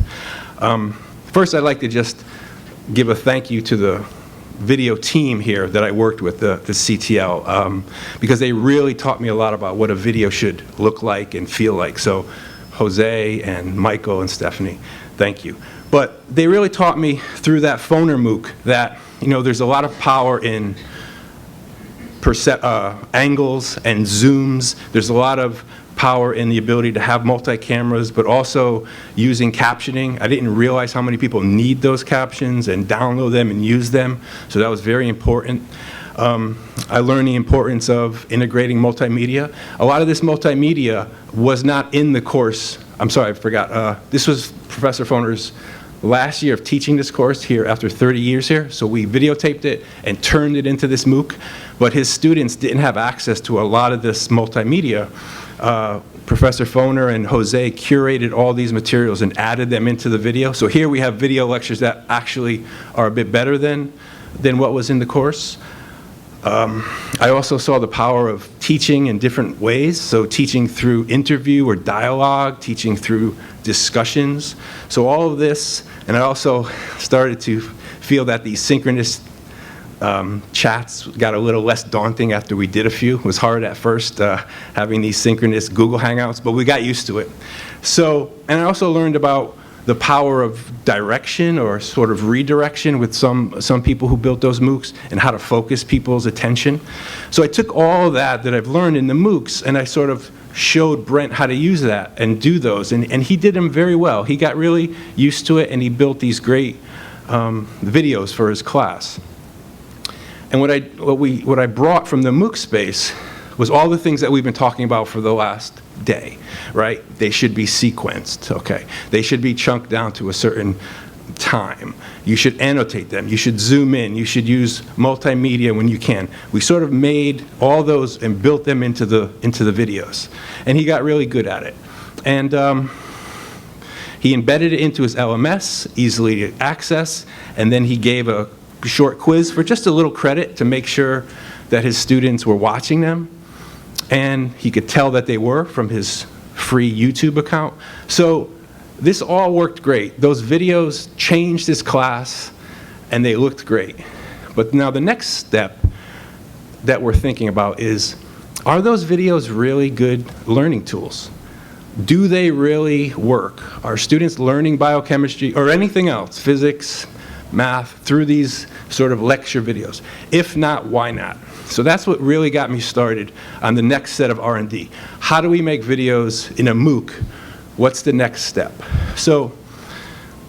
First, I'd like to just give a thank you to the video team here that I worked with, the CTL, because they really taught me a lot about what a video should look like and feel like. So Jose and Michael and Stephanie, thank you. But they really taught me through that phoner MOOC that, you know, there's a lot of power in angles and zooms. There's a lot of power in the ability to have multi-cameras, but also using captioning. I didn't realize how many people need those captions and download them and use them, so that was very important. I learned the importance of integrating multimedia. A lot of this multimedia was not in the course. I'm sorry, I forgot. This was Professor Foner's last year of teaching this course here after 30 years here, so we videotaped it and turned it into this MOOC, but his students didn't have access to a lot of this multimedia. Professor Foner and Jose curated all these materials and added them into the video. So here we have video lectures that actually are a bit better than what was in the course. I also saw the power of teaching in different ways, so teaching through interview or dialogue, teaching through discussions. So all of this, and I also started to feel that these synchronous chats got a little less daunting after we did a few. It was hard at first having these synchronous Google Hangouts, but we got used to it. So, and I also learned about the power of direction or sort of redirection with some people who built those MOOCs and how to focus people's attention. So I took all of that I've learned in the MOOCs and I sort of showed Brent how to use that and do those, and he did them very well. He got really used to it and he built these great videos for his class. And what I brought from the MOOC space was all the things that we've been talking about for the last day, right? They should be sequenced, okay? They should be chunked down to a certain time. You should annotate them. You should zoom in. You should use multimedia when you can. We sort of made all those and built them into the videos. And he got really good at it. And he embedded it into his LMS, easily to access, and then he gave a short quiz for just a little credit to make sure that his students were watching them. And he could tell that they were from his free YouTube account. So this all worked great. Those videos changed his class, and they looked great. But now the next step that we're thinking about is, are those videos really good learning tools? Do they really work? Are students learning biochemistry or anything else, physics, math, through these sort of lecture videos? If not, why not? So that's what really got me started on the next set of R&D. How do we make videos in a MOOC? What's the next step? So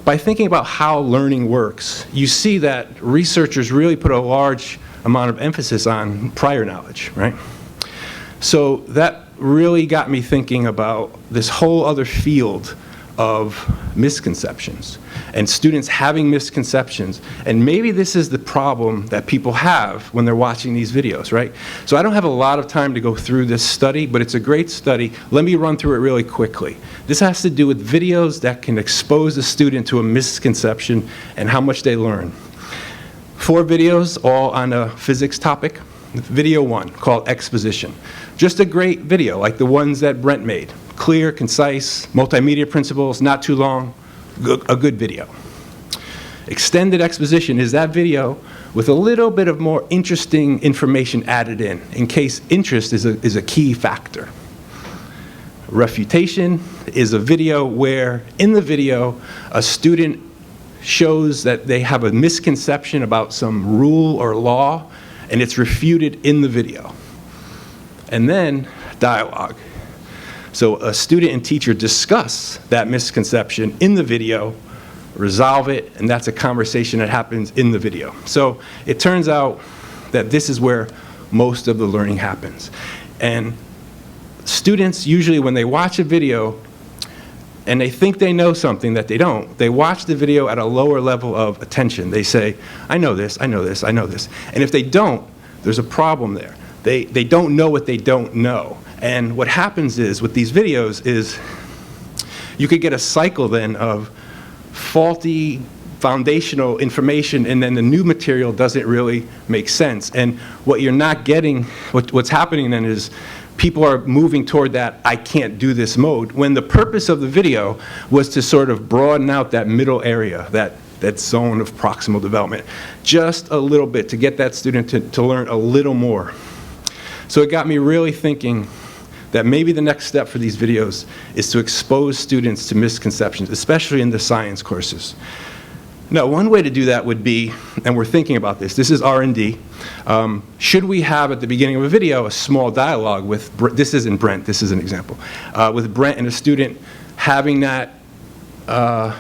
by thinking about how learning works, you see that researchers really put a large amount of emphasis on prior knowledge, right? So that really got me thinking about this whole other field of misconceptions and students having misconceptions. And maybe this is the problem that people have when they're watching these videos, right? So I don't have a lot of time to go through this study, but it's a great study. Let me run through it really quickly. This has to do with videos that can expose a student to a misconception and how much they learn. 4 videos, all on a physics topic. Video 1, called Exposition. Just a great video, like the ones that Brent made. Clear, concise, multimedia principles, not too long, a good video. Extended Exposition is that video with a little bit of more interesting information added in case interest is a key factor. Refutation is a video where, in the video, a student shows that they have a misconception about some rule or law, and it's refuted in the video. And then dialogue. So a student and teacher discuss that misconception in the video, resolve it, and that's a conversation that happens in the video. So it turns out that this is where most of the learning happens. And students usually, when they watch a video and they think they know something that they don't, they watch the video at a lower level of attention. They say, I know this, I know this, I know this. And if they don't, there's a problem there. They don't know what they don't know. And what happens is, with these videos, is you could get a cycle then of faulty foundational information, and then the new material doesn't really make sense. And what you're not getting, what's happening then is people are moving toward that I can't do this mode, when the purpose of the video was to sort of broaden out that middle area, that zone of proximal development, just a little bit, to get that student to learn a little more. So it got me really thinking that maybe the next step for these videos is to expose students to misconceptions, especially in the science courses. Now, one way to do that would be, and we're thinking about this is R&D, should we have at the beginning of a video a small dialogue with, this isn't Brent, this is an example, with Brent and a student having that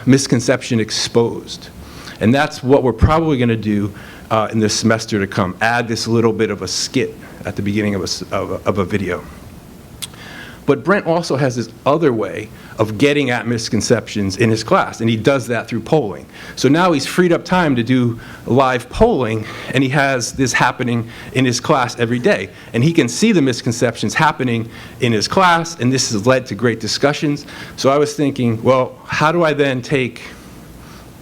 misconception exposed. And that's what we're probably going to do in this semester to come, add this little bit of a skit at the beginning of a video. But Brent also has this other way of getting at misconceptions in his class, and he does that through polling. So now he's freed up time to do live polling, and he has this happening in his class every day. And he can see the misconceptions happening in his class, and this has led to great discussions. So I was thinking, well, how do I then take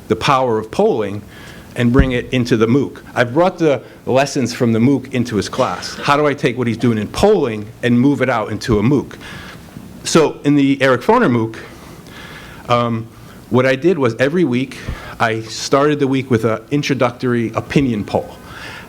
the power of polling and bring it into the MOOC? I've brought the lessons from the MOOC into his class. How do I take what he's doing in polling and move it out into a MOOC? So in the Eric Foner MOOC, what I did was every week, I started the week with an introductory opinion poll.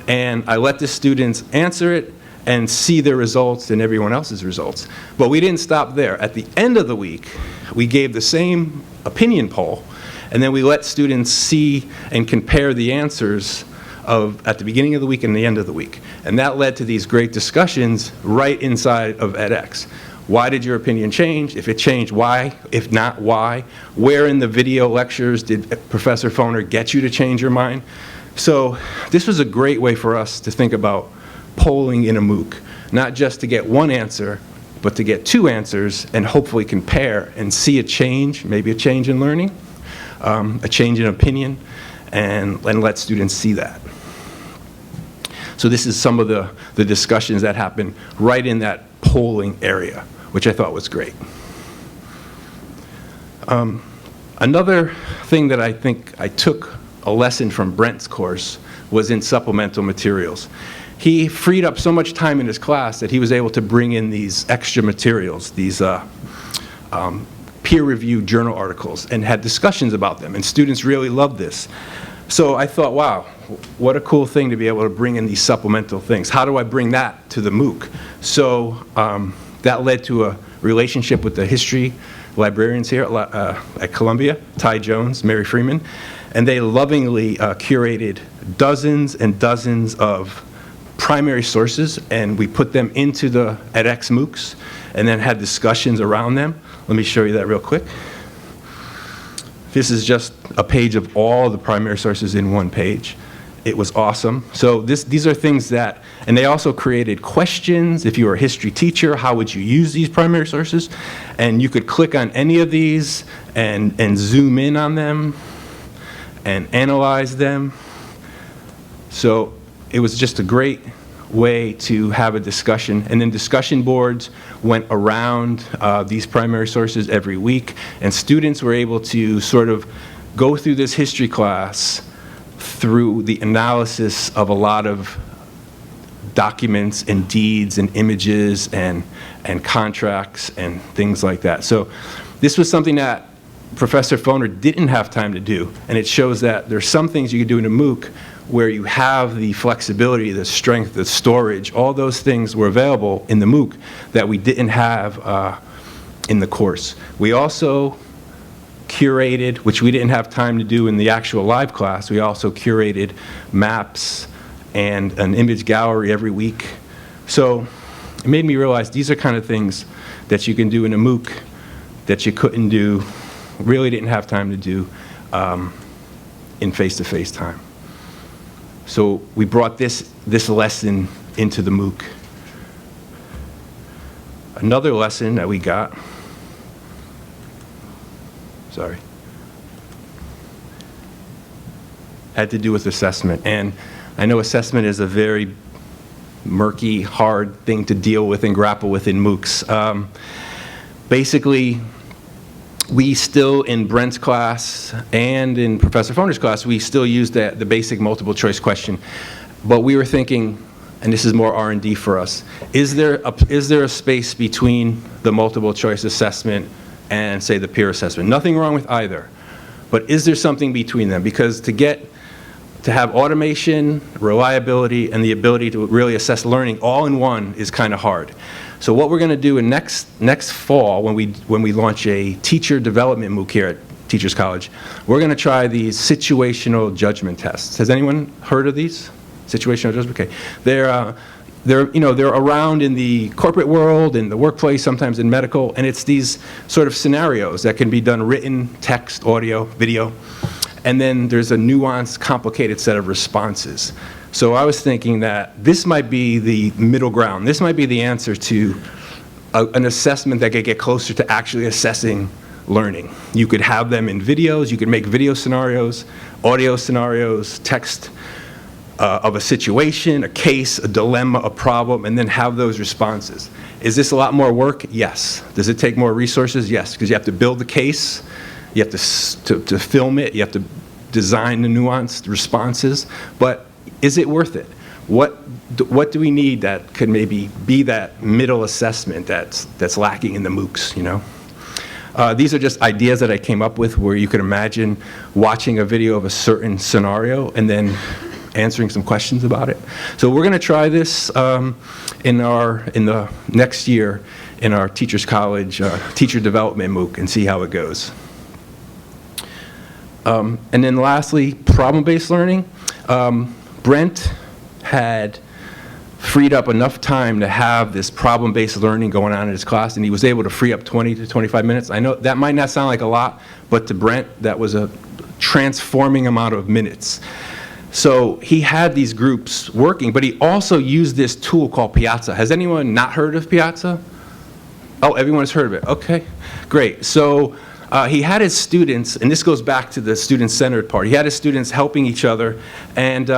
And I let the students answer it and see their results and everyone else's results. But we didn't stop there. At the end of the week, we gave the same opinion poll, and then we let students see and compare the answers at the beginning of the week and the end of the week. And that led to these great discussions right inside of edX. Why did your opinion change? If it changed, why? If not, why? Where in the video lectures did Professor Foner get you to change your mind? So this was a great way for us to think about polling in a MOOC, not just to get one answer, but to get 2 answers and hopefully compare and see a change, maybe a change in learning. a change in opinion and let students see that. So this is some of the discussions that happen right in that polling area, which I thought was great. Another thing that I think I took a lesson from Brent's course was in supplemental materials. He freed up so much time in his class that he was able to bring in these extra materials, these peer-reviewed journal articles, and had discussions about them, and students really loved this. So I thought, wow, what a cool thing to be able to bring in these supplemental things. How do I bring that to the MOOC? So that led to a relationship with the history librarians here at Columbia, Ty Jones, Mary Freeman, and they lovingly curated dozens and dozens of primary sources, and we put them into the edX MOOCs and then had discussions around them. Let me show you that real quick. This is just a page of all the primary sources in one page. It was awesome. So these are things that, and they also created questions. If you were a history teacher, how would you use these primary sources? And you could click on any of these and zoom in on them and analyze them. So it was just a great way to have a discussion. And then discussion boards went around these primary sources every week, and students were able to sort of go through this history class through the analysis of a lot of documents and deeds and images and contracts and things like that. So this was something that Professor Foner didn't have time to do, and it shows that there's some things you can do in a MOOC where you have the flexibility, the strength, the storage, all those things were available in the MOOC that we didn't have in the course. We also curated, which we didn't have time to do in the actual live class, we also curated maps and an image gallery every week. So it made me realize these are kind of things that you can do in a MOOC that you couldn't do, really didn't have time to do in face-to-face time. So we brought this lesson into the MOOC. Another lesson that we got, had to do with assessment. And I know assessment is a very murky, hard thing to deal with and grapple with in MOOCs. Basically, we still, in Brent's class and in Professor Foner's class, we still use the basic multiple choice question. But we were thinking, and this is more R&D for us, is there a space between the multiple choice assessment and, say, the peer assessment? Nothing wrong with either. But is there something between them? Because to have automation, reliability, and the ability to really assess learning all in one is kind of hard. So what we're going to do in next fall, when we launch a teacher development MOOC here at Teachers College, we're going to try these situational judgment tests. Has anyone heard of these? Situational judgment? Okay. They're around in the corporate world, in the workplace, sometimes in medical, and it's these sort of scenarios that can be done written, text, audio, video, and then there's a nuanced, complicated set of responses. So I was thinking that this might be the middle ground. This might be the answer to an assessment that could get closer to actually assessing learning. You could have them in videos, you could make video scenarios, audio scenarios, text of a situation, a case, a dilemma, a problem, and then have those responses. Is this a lot more work? Yes. Does it take more resources? Yes, because you have to build the case, you have to film it, you have to design the nuanced responses, but is it worth it? What do we need that could maybe be that middle assessment that's lacking in the MOOCs, you know? These are just ideas that I came up with where you could imagine watching a video of a certain scenario and then answering some questions about it. So we're going to try this in the next year in our Teachers College Teacher Development MOOC and see how it goes. And then lastly, problem-based learning. Brent had freed up enough time to have this problem-based learning going on in his class, and he was able to free up 20 to 25 minutes. I know that might not sound like a lot, but to Brent, that was a transforming amount of minutes. So he had these groups working, but he also used this tool called Piazza. Has anyone not heard of Piazza? Oh, everyone's heard of it. Okay, great. So he had his students, and this goes back to the student-centered part, he had his students helping each other, and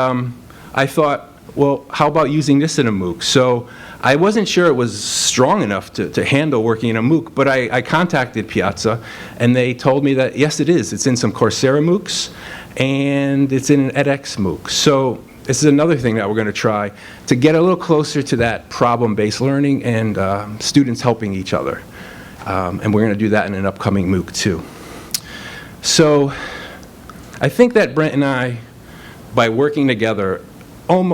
I thought, well, how about using this in a MOOC? So I wasn't sure it was strong enough to handle working in a MOOC, but I contacted Piazza, and they told me that, yes, it is. It's in some Coursera MOOCs, and it's in an edX MOOC. So this is another thing that we're going to try to get a little closer to that problem-based learning and students helping each other. And we're going to do that in an upcoming MOOC, too. So I think that Brent and I, by working together,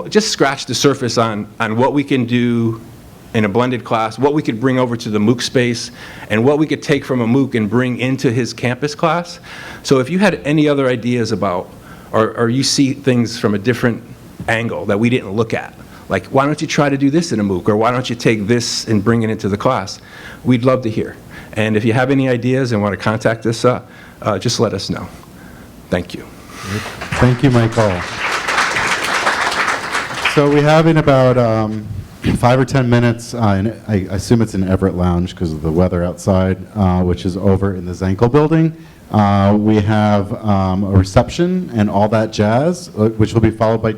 just scratched the surface on what we can do in a blended class, what we could bring over to the MOOC space, and what we could take from a MOOC and bring into his campus class. So if you had any other ideas about, or you see things from a different angle that we didn't look at, like why don't you try to do this in a MOOC, or why don't you take this and bring it into the class, we'd love to hear. And if you have any ideas and want to contact us, just let us know. Thank you. Thank you, Michael. So we have in about 5 or 10 minutes, and I assume it's in Everett Lounge because of the weather outside, which is over in the Zankel building. We have a reception and all that jazz, which will be followed by